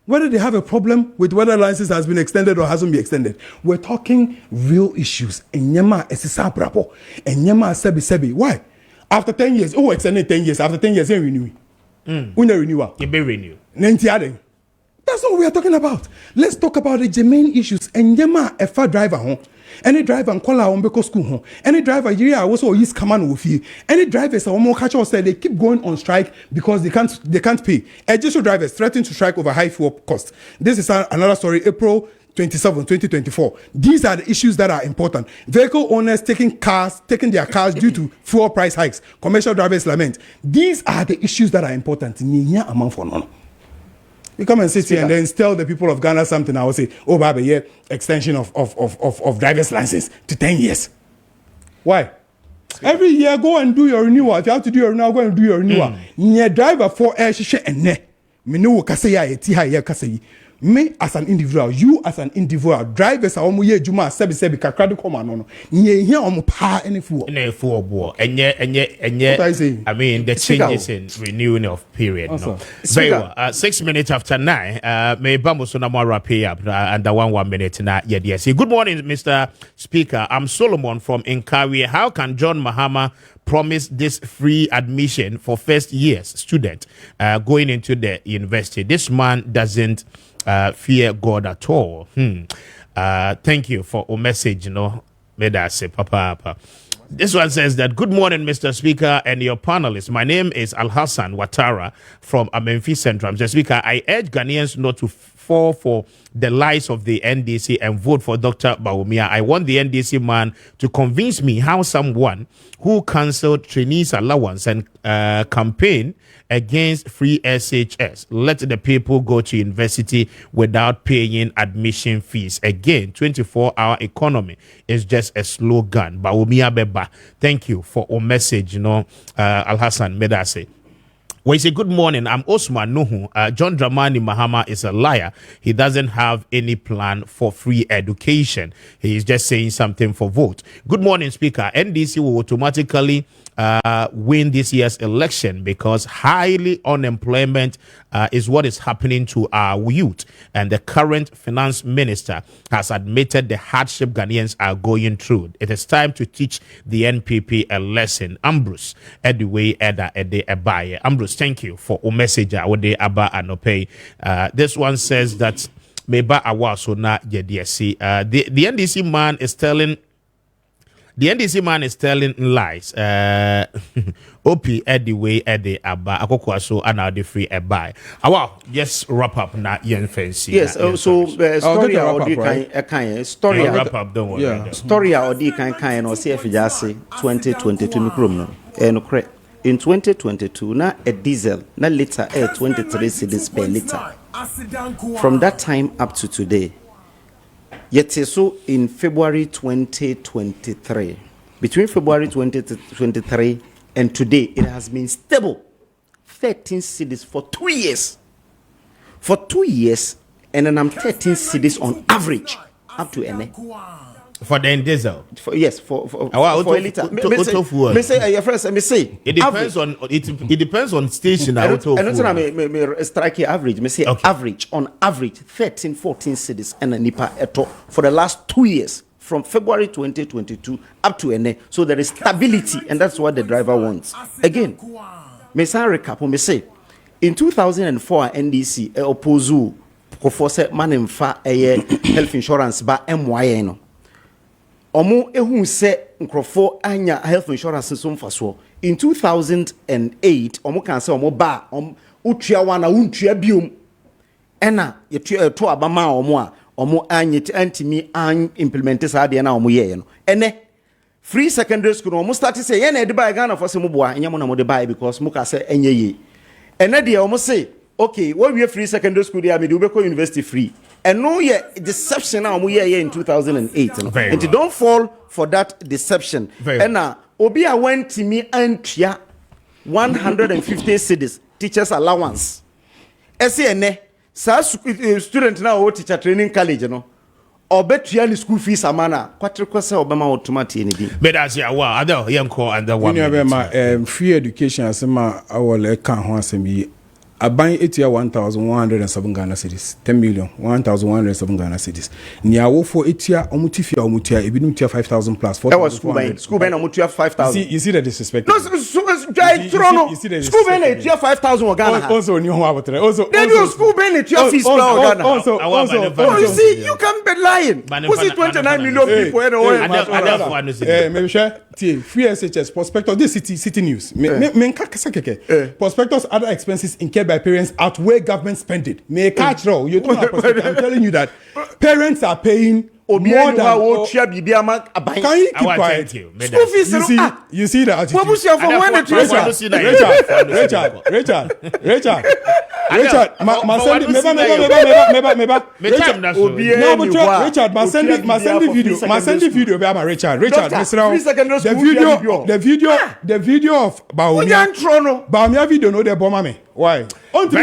whether they have a problem with whether license has been extended or hasn't been extended. We're talking real issues. Enyema esisa brapo. Enyema sebi. Why? After 10 years, extended 10 years. After 10 years, you renew. Renewal. You be renew. That's what we are talking about. Let's talk about the germane issues. Enyema efa driver home. Any driver and call our own school home. Any driver here also use command with you. Any drivers are more catch said they keep going on strike because they can't pay. Additional drivers threaten to strike over high fuel costs. This is another story. April 27, 2024. These are the issues that are important. Vehicle owners taking their cars due to fuel price hikes. Commercial drivers lament. These are the issues that are important. Among for none. You come and sit here and then tell the people of Ghana something. I will say, Baba, yeah, extension of driver's license to 10 years. Why? Every year, go and do your renewal. If you have to do your renewal, go and do your renewal. Nye driver for air shisha and ne. Me no kasaya etiha ya kasayi. Me as an individual, you as an individual, drivers are omu ye juma sebi kakradi koma no. Nye here omu pa any fool. Any fool boy. And I mean the changes in renewing of period. No. Very well. 6 minutes after 9. May Bamusuna more wrap up under 1 minute na yes. Good morning, Mr. Speaker. I'm Solomon from Inkawi. How can John Mahama promise this free admission for first year's student going into the university? This man doesn't fear God at all. Thank you for a message, May I say, Papa. This one says that, good morning, Mr. Speaker and your panelists. My name is Al Hassan Watara from Amenfi Central. Mr. Speaker, I urge Ghanaians not to fall for the lies of the NDC and vote for Dr. Bawumia. I want the NDC man to convince me how someone who cancelled trainees allowance and campaign against free SHS let the people go to university without paying admission fees. Again, 24-hour economy is just a slogan. Bawumia Beba. Thank you for a message, Al Hassan Medase. Well, he said, good morning. I'm Osman Nuhu. John Dramani Mahama is a liar. He doesn't have any plan for free education. He is just saying something for vote. Good morning, Speaker. NDC will automatically win this year's election because highly unemployment is what is happening to our youth. And the current finance minister has admitted the hardship Ghanaians are going through. It is time to teach the NPP a lesson. Ambrose, Edway Eda Ede Abaye. Ambrose, thank you for a message. Ode Aba Anope. This one says that Meba Awaso na Yediasi. The NDC man is telling. The NDC man is telling lies. Opi Edway Ede Aba Akokwaso and now the free Abai. Wow, just wrap up na yen fancy. Yes, so story or kind story wrap up, don't worry. Yeah. Story or kind or CF Jasi 2022 mikrom no. In 2022, na a diesel, na liter air 23 cedis per liter. From that time up to today, yet so in February 2023, between February 2023 and today, it has been stable. 13 cedis for 2 years. For 2 years, and then I'm 13 cedis on average up to NA. For the diesel, for a liter. Me say your friends. Me say it depends on it depends on station. I don't know. Strike average. Me say average on average 13, 14 cities and a nipa eto for the last 2 years from February 2022 up to NA. So there is stability, and that's what the driver wants. Again, me say recap. Me say in 2004 NDC opposu kofose manimfa health insurance ba MYN no. Omo ehun se nkrofo anya health insurance so mfaso in 2008 omo kan se omo ba utua wana untua biom ena yetua to abama omo a omo anya antimi an implement sa de na omo ye no ene free secondary school omo start say ye na e de buy Ghana for se mo boa enya mo na mo de buy because mo ka se enye ye ene de omo say okay what we free secondary school there me de we go university free and no yeah deception now we here in 2008 and don't fall for that deception and obi a went to me antia 150 cedis teachers allowance ene sa student now teacher training college no obetua ni school fees amana kwatre kwese obema automatic ni bi but as ya wa other yanko and the one free education asema awole kan ho asemi aban etia 1107 Ghana cedis 10 million 1107 Ghana cedis nia wofo etia omutifia omutia ebinum tia 5000 plus 4,400 school ben omutia 5000 you see the disrespect no school ben etia 5000 Ghana also ni ho abotre also school ben etia fees Ghana also you see you can be lying who see 29 million people maybe share free SHS prospectus this city news me keke prospectus other expenses incurred by parents outweigh government spending. May catch roll. I'm telling you that parents are paying more than. Can you keep quiet? School fees. You see the attitude. Richard, the video of Baumia video no de bomb me. Why? From the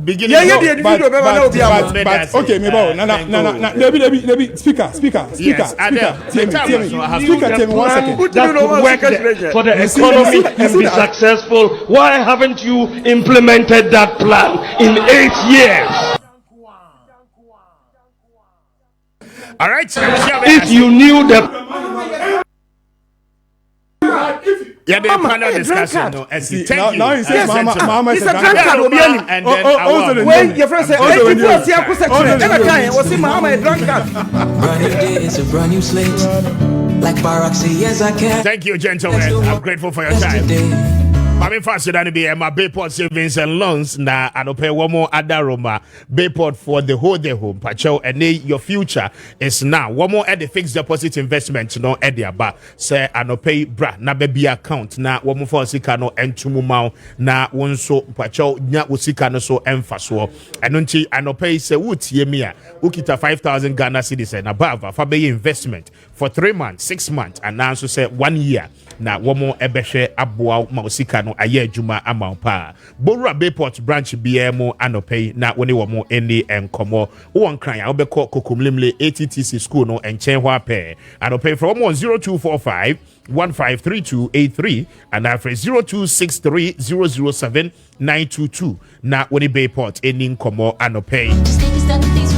beginning. Okay, maybe speaker. Tell me 1 second. That could work for the economy and be successful. Why haven't you implemented that plan in 8 years? All right. If you knew the the panel discussion. No, thank you. Now he says, Mama is a drunkard. And then when your friend said, was Mama a drunkard? Brand new day, it's a brand new slate. Like Barack say, yes, I can. Thank you, gentlemen. I'm grateful for your time. I'm faster than be my Bayport savings and loans. Now, I don't pay one more Adaroma Bayport for the whole day home. Pacho, and your future is now. One more at the fixed deposit investment. No, at the aba. Say, I don't pay bra na baby account. Now, one more for Sikano and Tumumau. Now, one so Pacho, nya Usikano so emphasis. And until I don't pay say, woot yemia, Ukita 5,000 Ghana cedis and above for bay investment for 3 months, 6 months, and now so say 1 year. Na womo ebehwe aboa mausika no aye adwuma amampa Borua Bayport branch BMO anopay na woni womo eni enkomo won kran ya obekọ kokumlimle ATTC school no enchen hwa pe anopay from 0245 153283 and after 0263007922 na woni Bayport eni enkomo anopay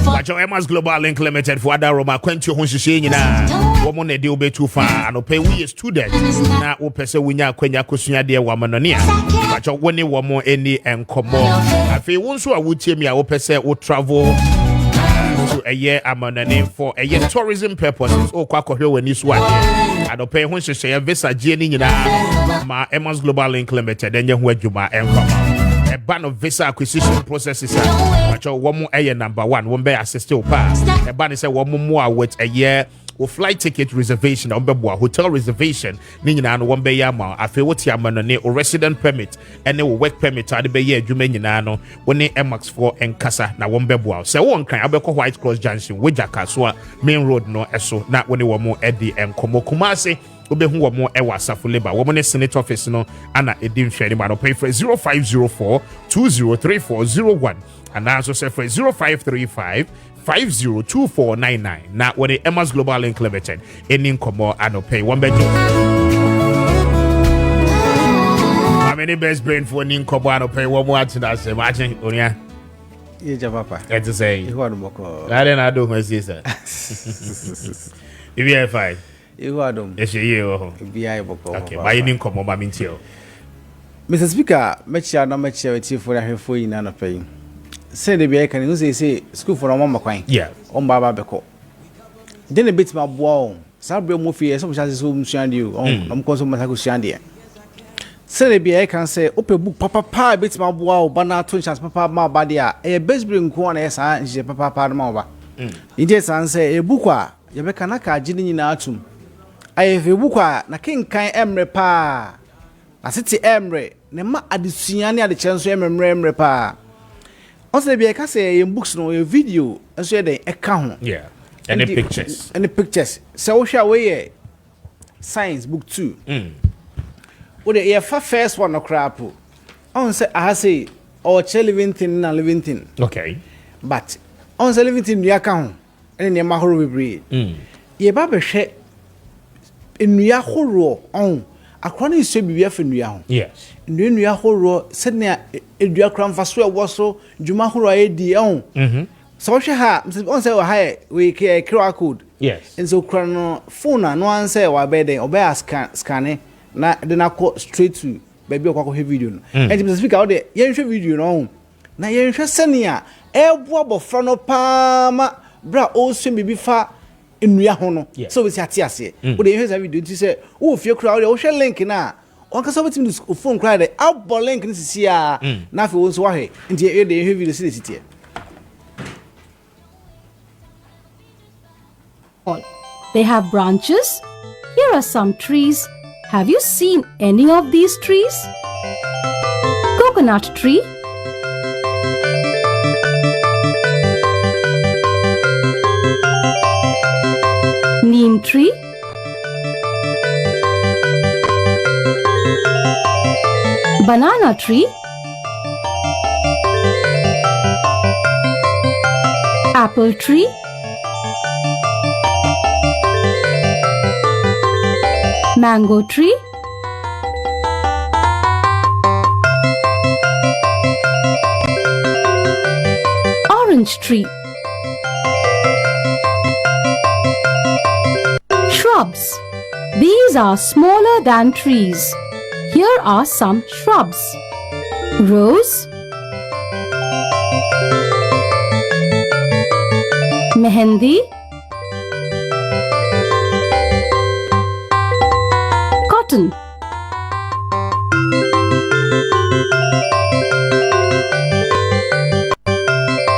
Pacho Emma's Global Link Limited for Adaroma kwentio ho hihye nyina womo na de obetu fa anopay we student na wo pese wunya kwanya kosua de wa manonia Pacho woni womo eni enkomo afi wonso a wutie mi a wo pese wo travel to a year amanane for a year tourism purposes o kwa kohwe wani so ade anopay ho hihye visa je ni nyina ma Emma's Global Link Limited enye ho adwuma enkomo a ban of visa acquisition processes which are one more number one won't be assisted pa a ban is a one more with a year or flight ticket reservation or hotel reservation nina and one be yama I feel what yamanone or resident permit and they will work permit at the bay jumenino when they MX for and casa na one bebwa so one kind of White Cross Junction with Jakaswa main road no eso not when they were more Eddie and Kumasi Obe who more ewa safuleba woman Senate office no ana edim share man pay for 0504 203401 and also say for 0535 502499 na when the Emma's Global Link Limited in Komo and pay one bedroom. How many best brain for Nin Kobo and pay one more to that imagine Unia? Yeah, Papa. That's to say, you want more? I don't know my sister. If you have 5. You are them. Yes, you okay, why you didn't come on my mintio? Mr. Speaker, make sure not make sure it's for a for in and a paying. Say the bear can say school for a mama quine. Yeah, on Baba Beko. Then a bit my wall. Sabri Muffy, some chances whom send you on consumer Shandia. Say the bear can say, open book, Papa, bits my wall, banana twin chance, Papa, my body, a best bring corn as I and she Papa Padmova. In this answer, a bookwa, Yabekanaka, Jinin in Atum. I have a bookwa, na king kind emre pa. asete emre ne ma adesua ne ade chenso emre pa also be ka say in books no your video so dey eka ho yeah any pictures so we share we science book 2 what the first one no crap on say I say or living thing na living thing okay but on say living thing you aka ho ene ne ma horo bebre ye ba be hwe enua horo on akwana iso bibia fa nua ho yes nua horo sene edua kramfa so e wo so djuma horo edi on so hwe ha on say ha we QR code yes and so krano phone no answer wa be den obe scan na de na go straight to baby okwa video no and the speaker out there yen hwe video no na yen hwe sene a ebo abofra no pa ma bra o so bibi fa enua ho no so we see atiase wo dey hear video ti say wo fie kura wo share link na on ka so betim the phone kura dey abo link ni sisi a na fe wo so wa he nti e dey hear video si dey they have branches. Here are some trees. Have you seen any of these trees? Coconut tree, neem tree, banana tree, apple tree, mango tree, orange tree, shrubs. These are smaller than trees. Here are some shrubs. Rose, mehendi, cotton,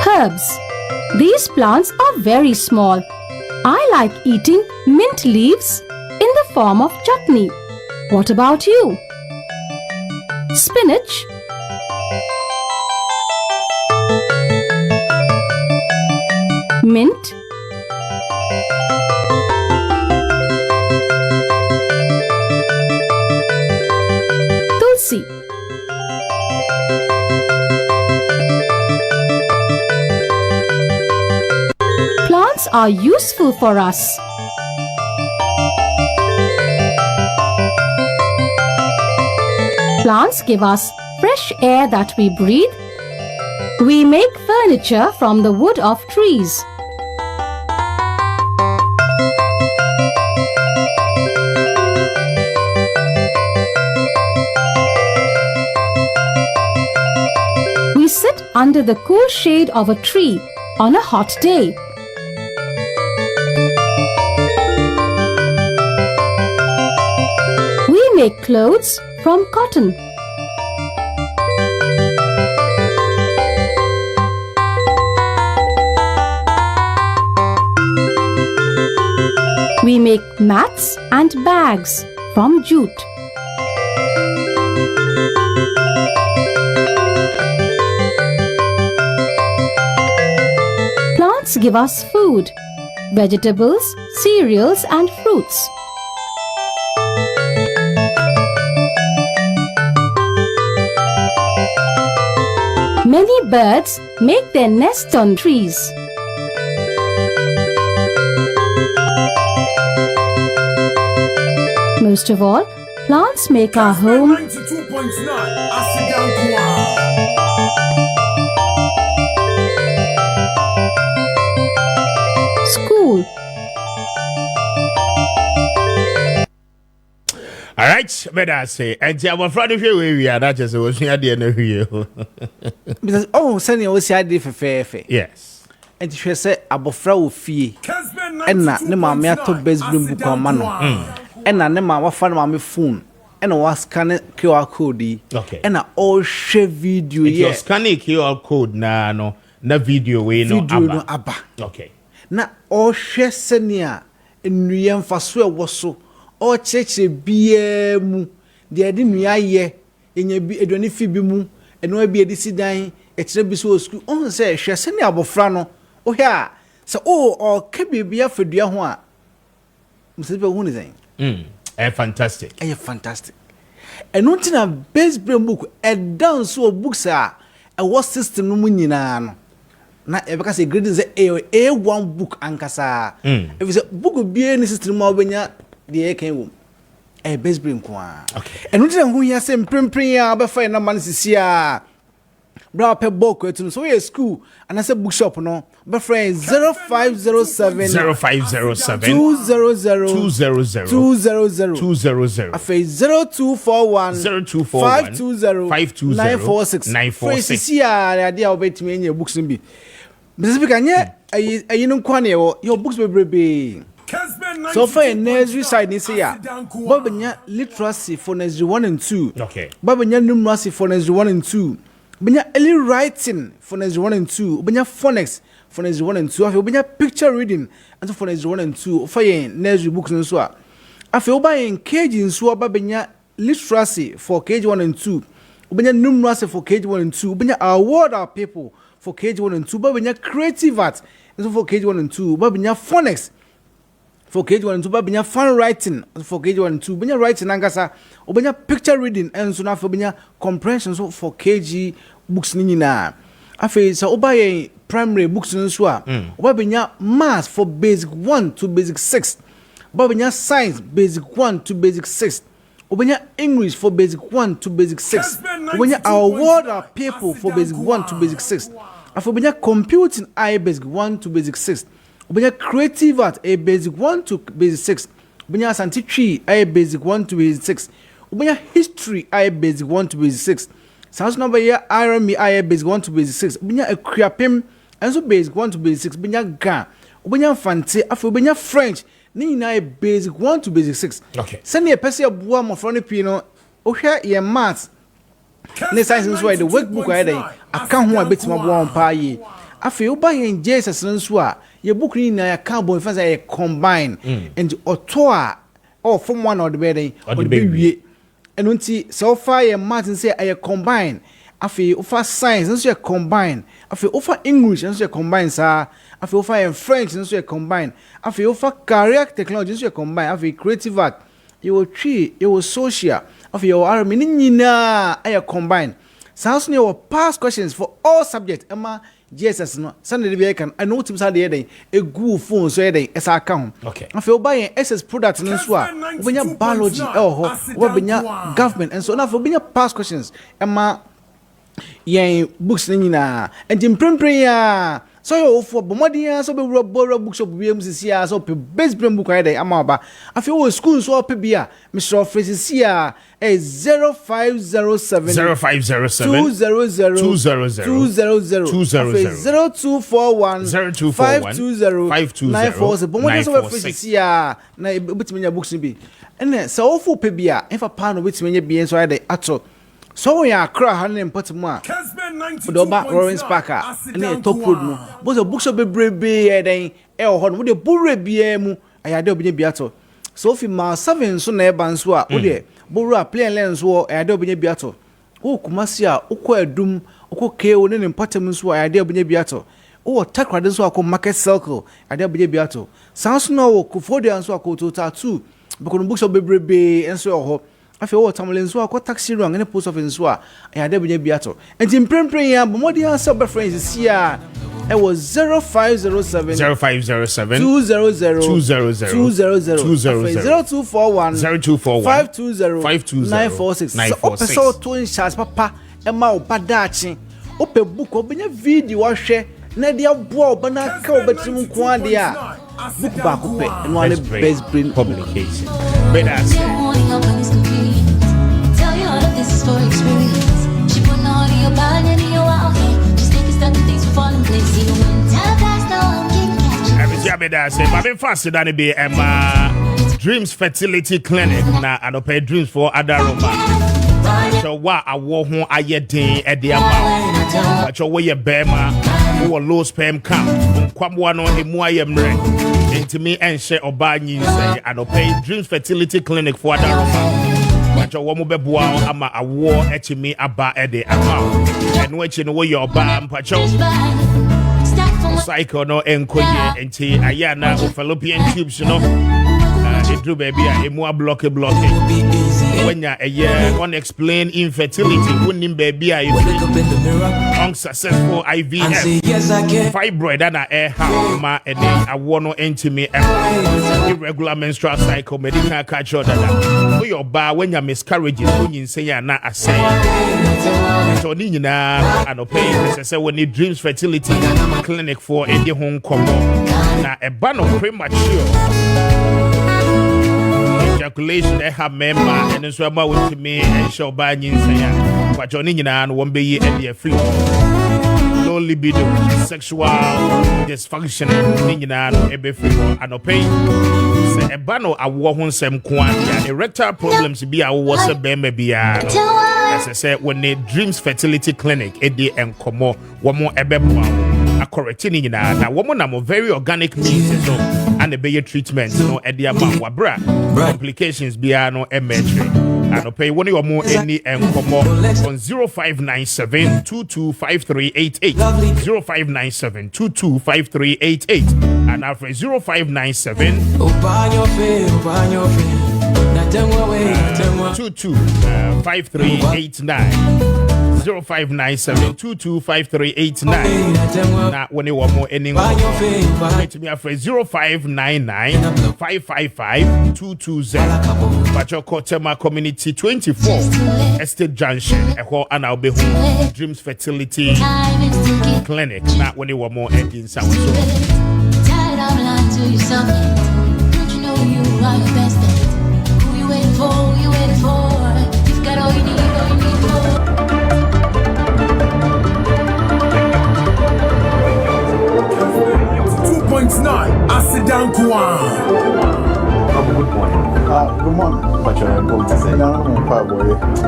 herbs. These plants are very small. I like eating mint leaves in the form of chutney. What about you? Spinach, mint, tulsi, plants are useful for us. Plants give us fresh air that we breathe. We make furniture from the wood of trees. We sit under the cool shade of a tree on a hot day. We make clothes from cotton. We make mats and bags from jute. Plants give us food, vegetables, cereals and fruits. Many birds make their nests on trees. Most of all, plants make our home. 92.9 Asigankwa. School. All right, but I say, and I'm afraid of you. We are not just was near the end of you. Because sending we see ID for fair. Yes. And she say abofra wo fie. Kessben Enna ne ma me ato baseball book on mano. Enna ne ma wa fa ne ma me phone. Enna wa scan QR code. Okay. Enna all share video here. If you scan QR code na video we no video no aba. Okay. Na all share senia enuyem fa so e wo so. O cheche bia mu de ade nua ye enya bi edwani fi bi mu eno bi edi sidan e kire bi so school on say hwe se ne abofra no o hwe a se o ka bibia fadua ho a mse be hu ne zan fantastic fantastic eno ntina base brain book e down so books a what system no mu nyina no na e beka say grade ze A1 book ankasa if say book bi ni system ma obenya de e kan wo base brain ko a eno ntina hu ya se mprempren a obefa na man sisi a bra pe book etu so we school and I say bookshop no be friend 0507 200 afa 0241 520 946 sisi a dia obetimi enye books bi specific anye ayi no kwa ne your books bebrebe so for a nursery side ni say ya babanya literacy for nursery 1 and 2 okay babanya numeracy for nursery 1 and 2 banya early writing for nursery 1 and 2 banya phonics for nursery 1 and 2 afi banya picture reading and for nursery 1 and 2 for your nursery books nso a afi obayen KG nso babanya literacy for KG 1 and 2 banya numeracy for KG 1 and 2 banya award our people for KG 1 and 2 babanya creative art nso for KG 1 and 2 babanya phonics for KG 1 and 2 babanya fun writing for KG 1 and 2 banya writing angasa obanya picture reading and so na for banya comprehension so for KG books ni nyina afi so obaye primary books nso a obanya maths for basic 1 to basic 6 obanya science basic 1 to basic 6 obanya English for basic 1 to basic 6 obanya award our people for basic 1 to basic 6 afi obanya computing I basic 1 to basic 6 obanya creative art a basic 1 to basic 6 obanya scientific a basic 1 to basic 6 obanya history a basic 1 to basic 6 sounds number here RME a basic 1 to basic 6 obanya akuapem and basic 1 to basic 6 obanya ga obanya fante afi obanya French ni na a basic 1 to basic 6 okay send a person aboa mo front pino ohwe ye maths ne science nso the workbook a dey aka ho a betima boa on pa yi afi obayen Jesus nso a ye book ni na ya carbon fancy ye combine and otoa or from one or the bedding or the baby and unti so far ye maths say ye combine afi ofa science nso ye combine afi ofa English nso ye combine sa afi ofa ye French nso ye combine afi ofa career technology nso ye combine afi creative art you tree you social afi your army ni nyina ye combine sounds ne past questions for all subjects ema Jesus no Sunday be can I know tim sa de dey e good phone so dey esa aka ho okay afi obayen SS product no so a obenya biology ho obenya government and so na afi obenya past questions ema yen books ni nyina and imprempren ya so yo for bomodian so be borrow bookshop bi em sisi a so pe base brain book dey ama ba afi o school so pe bia Mr. Office a 0507 200 0241 520 946 bomodian so Office a na betimenya books bi ene so ofo pe bia enfa pa no betimenya bi so dey ato so we are cry handling potmu a the back Lawrence Parker and top road no but the bookshop bebrebe e den e ho no the burre bia mu ayade obinye biato so fi ma 7 so na e ban so a wo de boru a plain lens so ayade obinye biato wo kumasi a ukọ adum ukọ keo ne potem so ayade obinye biato wo takrade so akọ market circle ayade obinye biato sans no wo kufodi so akọ total 2 because bookshop bebrebe enso ho afi wo tamlen so akọ taxi run ne post office so a ayade obinye biato enti mprempren ya bomodi answer be friends see a it was 0507 200 0241 520 946 so to insurance papa e ma obadachi ope book obenya video ahwe na dia boa obana ka obetim nko ade a book ba ko pe no ale best brain publication but that's tell you all of this story experience she put all your body in your out just think it's that things fall in place you when time past no can catch every day say but been fast than be Dreams Fertility Clinic na adope dreams for Adaroma so wa awo ho ayedin e de ama so wo ye bema wo low sperm count nkwamwa no emu ayemre intimi enhye oba nyin say adope Dreams Fertility Clinic for Adaroma pacho wo mo beboa ama awo echimi aba ede ama eno echi no wo your ba pacho cycle no enkoye enti ayana fallopian tubes no edru baby a emu block when ya unexplained infertility wouldn't baby a unsuccessful IVF fibroid and a how ma and a one intimate irregular menstrual cycle medical culture that your bar when you miscarriages when you say you're not a say so nina and pay say when need dreams fertility clinic for a home come na a ban of premature ejaculation they have member and so about with me and show by in say but Johnny and one be and free no libido sexual dysfunction and ebe free and pay say a bano a war hon sem kwanya erectile problems be a was a bema bia as I said when the dreams fertility clinic edi enkomo one more ebe correcting na woman am very organic means so and the better treatment no e dey am wabra complications bia no emetry and pay one or more any enkomo on 0597 225388 0597 225388 and after 0597 225389 0597-225389. Now, when you want more, any more, to me after 0599-555-220. But your Kotema Community 24 Estate Junction, Echo and I'll be home. Dreams Fertility Clinic. Now, when you want more, any sound. Tired of lying to yourself. Don't you know you are your best bet? Who you waiting for? Who you waiting for? You've got all you need, all you need more. 2.9 Asidan Kwan. Good morning. Good morning. What you're going to say?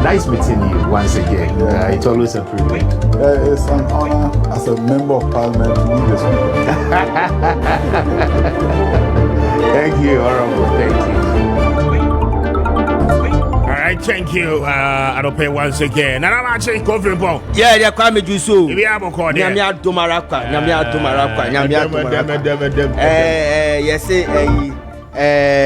Nice meeting you once again. It's always a privilege. It's an honor as a member of parliament to meet this one. Thank you, Honorable. Thank you. Thank you, I don't pay once again. And I'm actually comfortable. Yeah, they're coming to you. We have a call. Nyamia Tumaraka. Yes,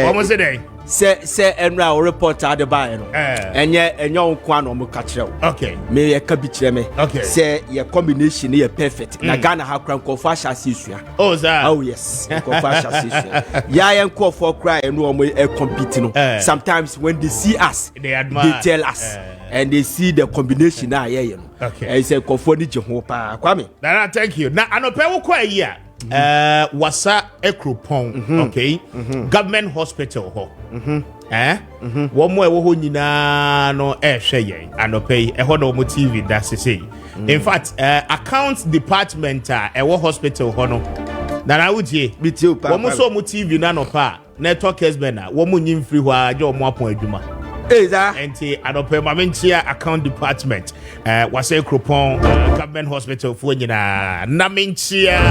what was the day? Say Enra report at the buyer. And yet, and young Kwan on Mukachel. Okay. May a cabbage. Okay. Say your combination is perfect. Nagana have crank of fashion issue. Oh, that. Oh, yes. Fashion issue. Yeah, and call for cry and no more competing. Sometimes when they see us, they admire. They tell us. And they see the combination now. Yeah, okay. I say, Kofoni Jehopa. Kwame. Now, thank you. Now, I know people quite here. Wasa Ekropon, okay? Government hospital ho. One more wo nyina no share and pay a hono mo TV that's say. In fact, accounts department hospital ho no. Na na wutie bitio pa. Wo so mo TV na no pa. Network Kessben na wo mo nyim free ho a je mo apon adwuma. Enti adope mamentia account department wasa Ekropon government hospital for nyina na mentia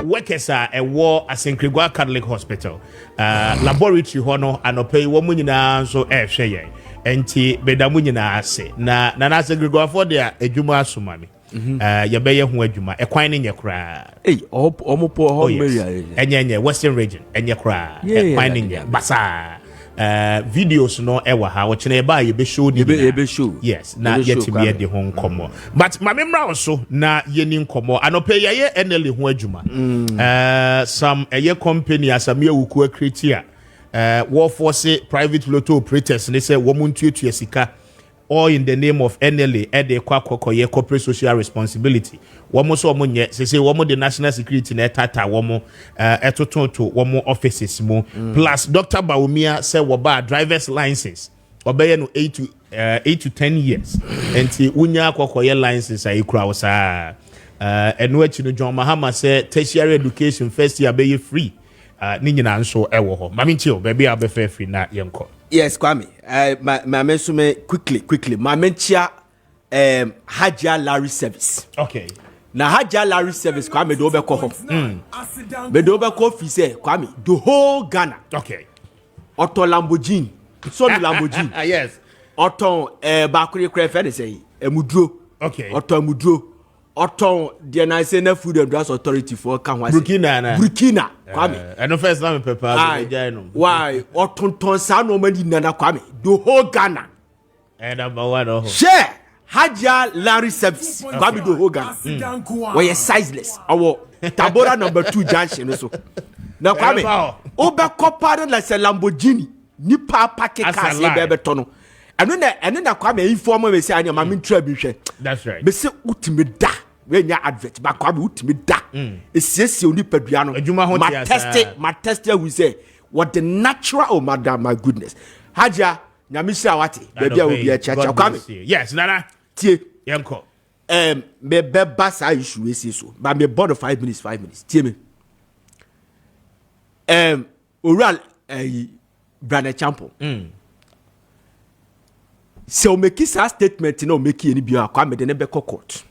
workers ewo Asenkrigwa Catholic Hospital laboratory hono anope wo nyina so ehwe yen enti bedamu nyina ase na Asenkrigwa for dia adwuma asomame yebeye ho adwuma ekwan ne nye kra omopo ho meria enye western region enye kra ekwan ne nye basa videos no ewa ha wo chene ba ye be show yes na yet be the home komo but my memra also na yeni nkomo anope ye enele ho adwuma some eye company asame awuku akretia war force private lotto operators they say wo muntuetu sika all in the name of NLA ede kwakokoye corporate social responsibility womo so omo nye say womo the national security na tata womo etotonto womo offices mu plus Dr. Baumia say woba driver's license obeye no 8 to 10 years enti unya kwakoye license ayikura wo saa eno achi no John Mahama say tertiary education first year be free ni nyina nso ewo ho mami nchio baby abefe free na yenko. Yes, Kwame. My mention quickly. My mention Hajia Larry service. Okay. Na Hajia Larry service Kwame do be ko ho. Me do be ko fi say Kwame the whole Ghana. Okay. Auto Lamborghini. So the Lamborghini. Yes. Oton bakuri kra fe de say emuduro. Okay. Oton emuduro. Oton the Nigeria Food and Drugs Authority for kan wa Burkina Kwame. And no first time pepper why oton sa no mani nana Kwame the whole Ghana. And number one share Hajia Larry Service Kwame the whole Ghana. We are sizeless. Our Tabora number 2 junction so. Now Kwame obe kopare like a Lamborghini nipa packet car say bebe tono. And then Kwame inform me say anya mama ntra bi hwe. That's right. Me say utimi da we nya advert ba Kwame utimi da. Esiesie oni padua no. Adwuma ho ma test we say what the natural oh madam my goodness. Haja nyame sha wate baby a obi a chacha Kwame. Yes, nana. Tie yanko. Me beba sa issue we say so. But me board 5 minutes. Tie me. Oral Brane Champo. So make his statement no make any be Kwame de nebe court.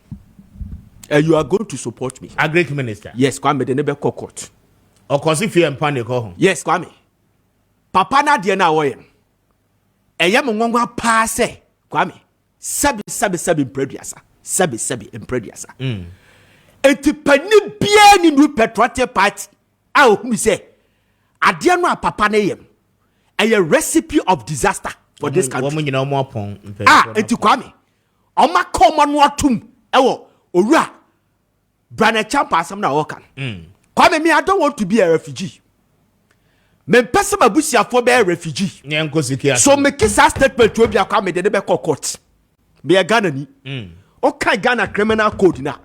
You are going to support me. A Greek minister. Yes, Kwame de nebe court. O kosi fi empane ko. Yes, Kwame. Papa na de na woyen. Eye mo ngwa pa se Kwame. Sabi imprediasa. Sabi imprediasa. Enti pani bia ni nu patriotic party. A ohumi se ade no papa na yem. A recipe of disaster for this country. Enti Kwame. Oma koma no atum ewo owura Brane Champa asam na wokan. Kwame me I don't want to be a refugee. Me pese mabusiafo be a refugee. So me kisa statement to be a Kwame de be court. Me a Ghana ni. Okay, Ghana criminal code na.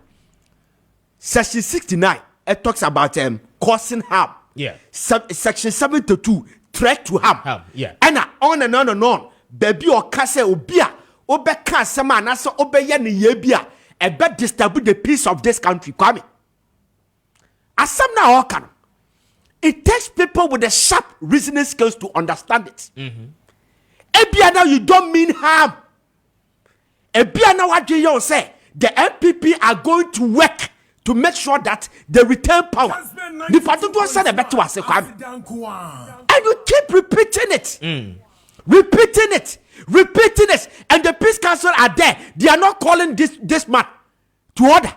Section 69 it talks about causing harm. Yeah. Section 72 threat to harm. Yeah. And on and on. Baby or kase obia obeka sema na so obeye ne ye bia e be disturb the peace of this country Kwame. Asam na okan. It takes people with the sharp reasoning skills to understand it. Ebia now you don't mean harm. Ebia now what you say the MPP are going to work to make sure that they return power. The party do say the better was Kwame. And you keep repeating it. Repeating it, and the peace council are there. They are not calling this man to order.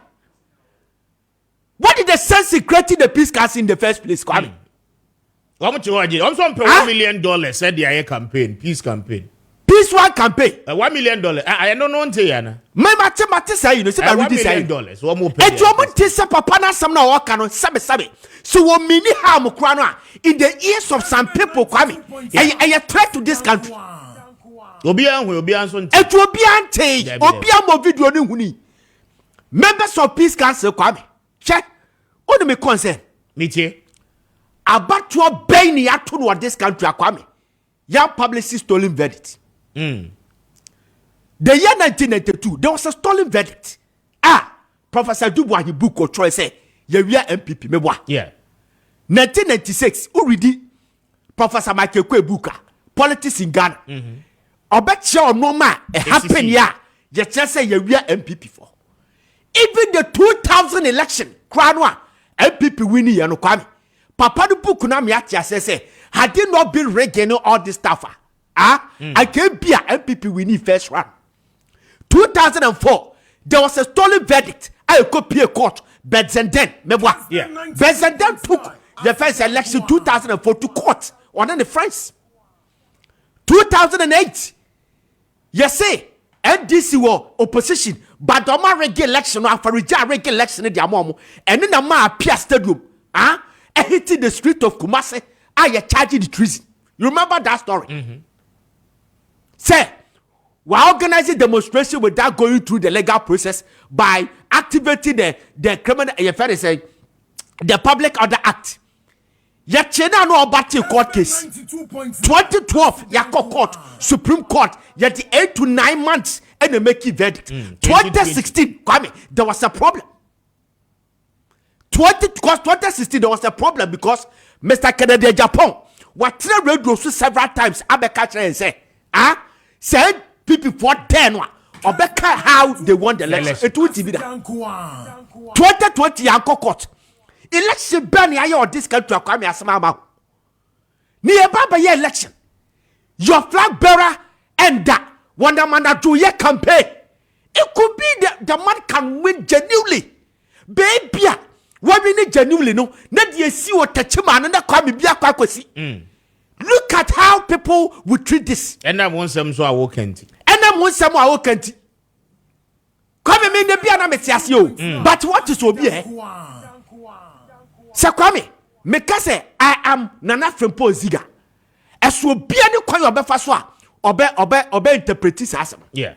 What did the sense in creating the peace council in the first place, Kwame? How much you want? I'm some $1 million said the campaign, peace campaign. Peace one campaign. $1 million. I don't know what you my mathematics say you know say $1 million. What more? Et you want to say papa na some na work no sabe. So we mini harm kra no in the ears of some people Kwame. And you threat to this country. Obi anso nti. Et obi ante. Obi am video ni huni. Members of peace council Kwame. Check. What me concern? Metie. Abatwa ben ya to no this country Kwame. Ya publicist stolen verdict. The year 1992, there was a stolen verdict. Professor Dubois he book or choice say, "You are MPP." Me boy. Yeah. 1996, already Professor Maakye Kubi politics in Ghana. Obet your normal happen ya. You just say you are MPP for. Even the 2000 election, Kranwa MPP winning ya no Kwame. Papa du book na me atia say had it not been rigging all this stuff. I can be a MPP winning first round. 2004, there was a stolen verdict. I could be a court. Benzenden, Benzenden took the first election 2004 to court on the France. 2008, you say NDC were opposition, but the American election after regular election in the Amomo, and in the Kwame Appiah Stadium, hitting the street of Kumasi, I charging the treason. You remember that story? Say, we're organizing demonstration without going through the legal process by activating the criminal, the Public Order Act. Yet China no about court case. 2012, Yako Court, Supreme Court, yet the 8 to 9 months and they make it verdict. 2016, Kwame, there was a problem. 2016 there was a problem because Mr. Kennedy Japan what radio several times Abeka and say, said people for 10 or how they won the election. It would be that 2020 Yanko Court. Election ban ya this country Kwame Asama. Near Baba election. Your flag bearer and that Wonder man that do your campaign. It could be the man can win genuinely. Baby, what we need genuinely no. Not you see what touch man and Kwame Appiah Kubi. Look at how people would treat this. And I want some so I walk into. And I want some I walk into. Kwame me the piano metiasio. But what is obi eh? Sir Kwame, me kase I am Nana Frempo Ziga. Esu obi ani kwan obefa so a obe interpret asem. Yeah.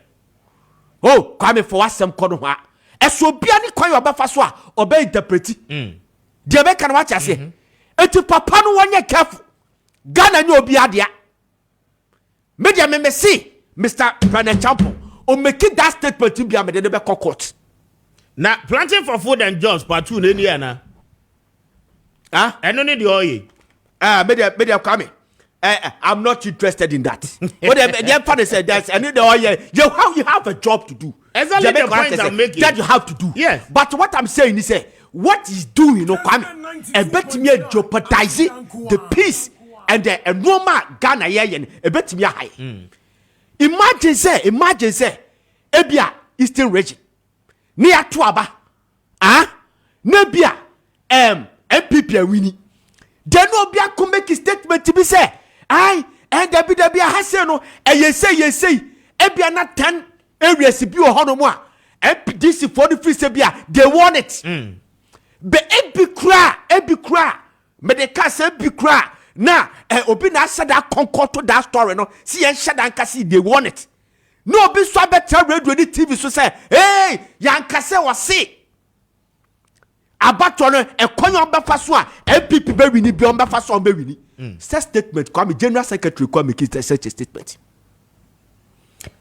Oh, Kwame for asem kono ho a. Esu obi ani kwan obefa so a obe interpret. De be kan wa chase. Eti papa no wonye careful. Ghana nyo obi adia. Media me see Mr. Brandon Champo o make that statement to be a me de be court. Now planting for food and jobs part 2 na ni na. Ah, I don't need the oil. Media Kwame. I'm not interested in that. What the father said that I need the oil. You have a job to do. Exactly the point I'm making. That you have to do. Yes. But what I'm saying is what he's doing, you know, Kwame, a bit me jeopardizing the peace and the normal Ghana yen a bit me high. Imagine say, Ebia Eastern region. Near Tuaba. Nebia MPP winning. Then no be a make a statement to be said. I and there be a haseno, and ye say, Ebia not 10 areas to be a honomoa. MPDC 43 Sebia, they want it. But every cry, but they can't say big cry. Now, Obina said that concord to that story, no, see and Shadan they want it. No, be so better radio TV so say, hey, Yankase was sick. Abatono e konyo mbefa so a MPP be wini bi mbefa so be wini. Such statement Kwame General Secretary Kwame Kit such a statement.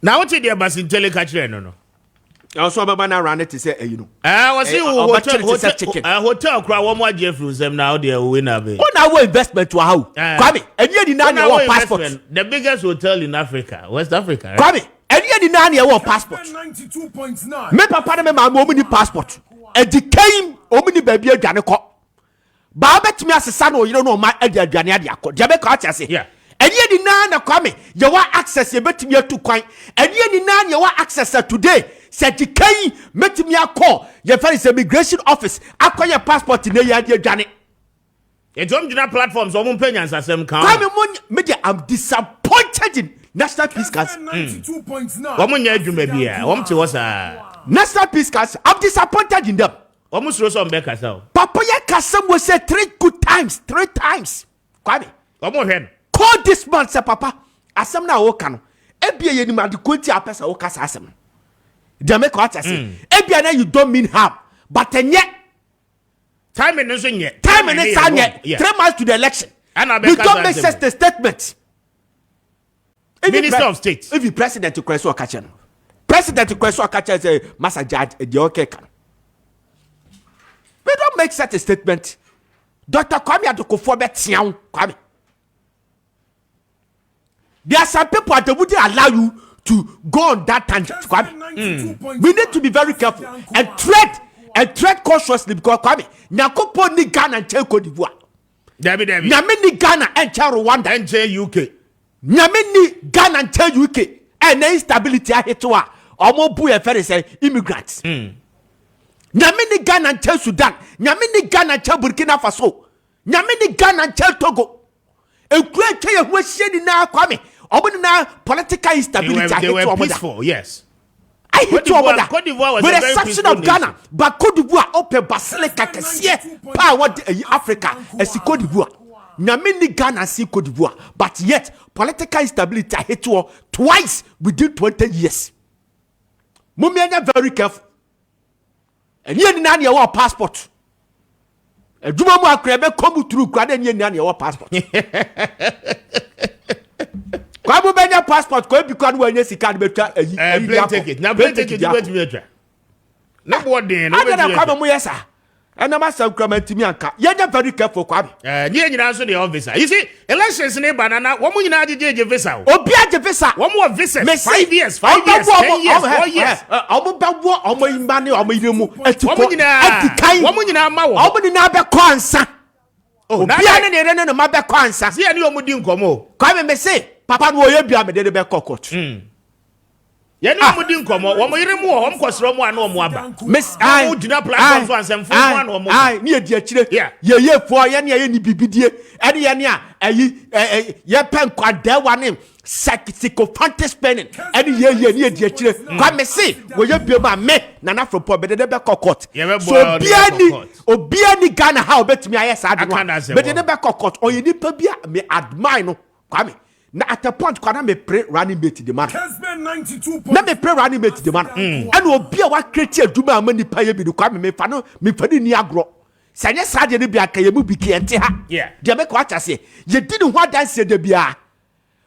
Now what did the embassy tell you no? Also baba na run it say you know. Was see hotel kra wo mo agye from them now they win abi. On our investment to how? Kwame, enye di na your passport. The biggest hotel in Africa, West Africa. Right? Kwame, enye di na your passport. 92.9. Me papa me ma mo ni passport. E di came omini baby aduane ko ba betimi asesa no yiro no ma adi aduane ade akọ de be ka atiase yeah enie di na Kwame ye wa access ye betimi atu kwan enie di na ye wa access today se di kan metimi akọ ye fa is immigration office akọ ye passport na ye adi aduane e tom jina platforms o mo panya asem kan Kwame media I'm disappointed in National Peace Council 92.9. wo mo nya adwuma bia wo mte wo sa National Peace Council I'm disappointed in them. Almost rose on back as well. Papa Yakasam will say 3 good times. Kwame. Call this man, say Papa. Asam na okano. Ebia ye ni ma di konti apesa okasa asem. Dia make what say. Ebia na you don't mean harm. But enye time in no nye. Time in nye. 3 months to the election. You don't make such a statement. Minister of State. If you president to Kweso Akachen. President to Kweso Akachen say Master Judge e okay kan. We don't make such a statement. Dr. Kwame Adokofo betian Kwame. There are some people that wouldn't allow you to go on that tangent, Kwame. We need to be very careful and tread cautiously because Kwame, Nyakopo ni Ghana and Cote d'Ivoire. David. Nyame ni Ghana and Rwanda and UK. Nyame ni Ghana and UK. And instability a hitwa. Omo bu e fere say immigrants. Nyame ni Ghana and Sudan. Nyame ni Ghana and Burkina Faso. Nyame ni Ghana and Togo. E kure che ye ho hie ni na Kwame. Omo na political instability. They were peaceful, yes. I hate you over that. Cote d'Ivoire was with a the very exception of peaceful Ghana, but Cote d'Ivoire open Basilica Kessie, power Africa, as Cote d'Ivoire. Nyame ni Ghana see Cote d'Ivoire, but yet political instability I hate you twice within 20 years. Mumianya very careful. And you need your passport. A Juma mo akrebe come through kwade you need your passport. Kwabu benya passport ko bi kwadu wanya sika de betwa plane ticket. Na plane ticket you wait me try. Na boarding no wait. Na kwabu mo yesa. And I'm asking Kramentimi Anka. You're very careful, Kwabi. You answer the visa. You see, elections in banana, one more you visa. Oh, be a visa. One more visa. 5 years, 5 years, 10 years, 4 years. I'm about what I'm in money, I'm in you. One more in our mouth. I'm in our consa. Oh, be a mother consa. See, I knew I'm doing come. Kwame me say, Papa, will you be a medal court? Yɛne ɔmo di nkɔmɔ wɔn yere mu wɔ hɔ nkɔsrɛ mu a na ɔmo aba Miss ɔmo gyina platform so ansɛmfo mu a na ɔmo ai ne yɛdi akyire yɛyɛ fo yɛne yɛyɛ ni bibidie ɛne yɛne a ɛyi yɛpɛ nkwadaa ne psychophantic spending ɛne yɛyɛ ne yɛdi akyire Kwame se wɔyɛ biem a me Nana Afropɔ bɛde de bɛkɔ court so obia ni Ghana ha obetumi ayɛ saa de no bɛde de bɛkɔ court ɔyɛ nipa bi a me admire no Kwame na at a point kwana me pray running mate the man Kessben 92. na me pray running mate the man and obi a wa create adwuma ama nipa ye bi no Kwame me fa ni agro sanye saade ne bia kaye mu bi kiente ha de me ko acha se ye di ne ho adanse de bia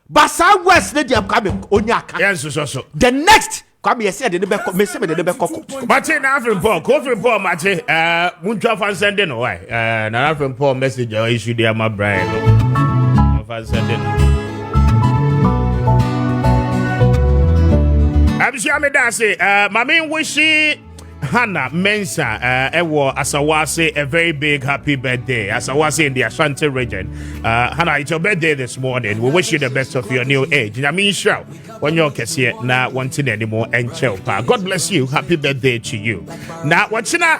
basa west ne de Kwame onya aka yes so the next Kwame ye say de ne be me se me de ne be kokko Maakye na Afropɔ Kofi Paul Maakye muntwa fan send no why na Afropɔ message o issue dey ama Brian no fan send no Abisha me da say mama wishi Hannah Mensa ewo Asawase a very big happy birthday. Asawase in the Ashanti region. Hannah, it's your birthday this morning. We wish you the best of your new age. I mean, sure, when you're here, now wanting anymore and chill. God bless you. Happy birthday to you. Now, what's na?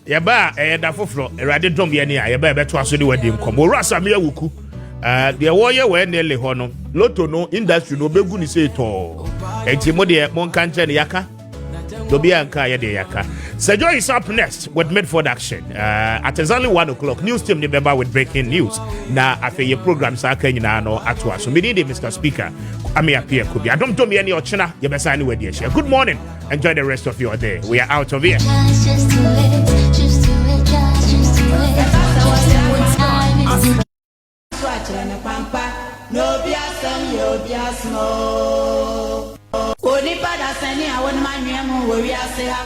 Yaba da foforo erade dom ye ne ya yaba beto aso de wadi nkom. Orasa me awuku. The warrior we nearly hono. Loto no industry no begu ni say to. Enti mo de mon kanche ne yaka. Dobianka yede yaka. Sejo is up next with Medford Action. At exactly 1 o'clock, news team remember with breaking news. Na afe ye program sa aka nyina no atwa. So me need Mr. Speaker, Kwame Appiah Kubi. Adom to me any ochina ye besa ni wedi share. Good morning. Enjoy the rest of your day. We are out of here. Just do it, just do it, just do it. What time is it? No be asem yo be asmo. Oni pada seni awon manwemu wo wi ase ha.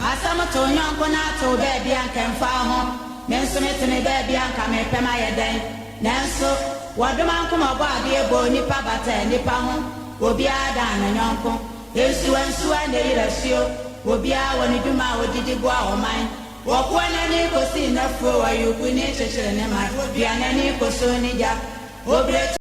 Asam to nyonko na to be bia nkamfa ho. Menso metene be bia nka me pema yeden. Nanso wadoma nkoma bo ade bo nipa bata nipa ho. Obi ada na nyonko. Yesu ensu ane yirasio. Obi a woni duma odidi bo a oman. Wokwa na ni kosi na fo wa yuku ni chechere ne ma. Bia na ni koso ni ja. Obre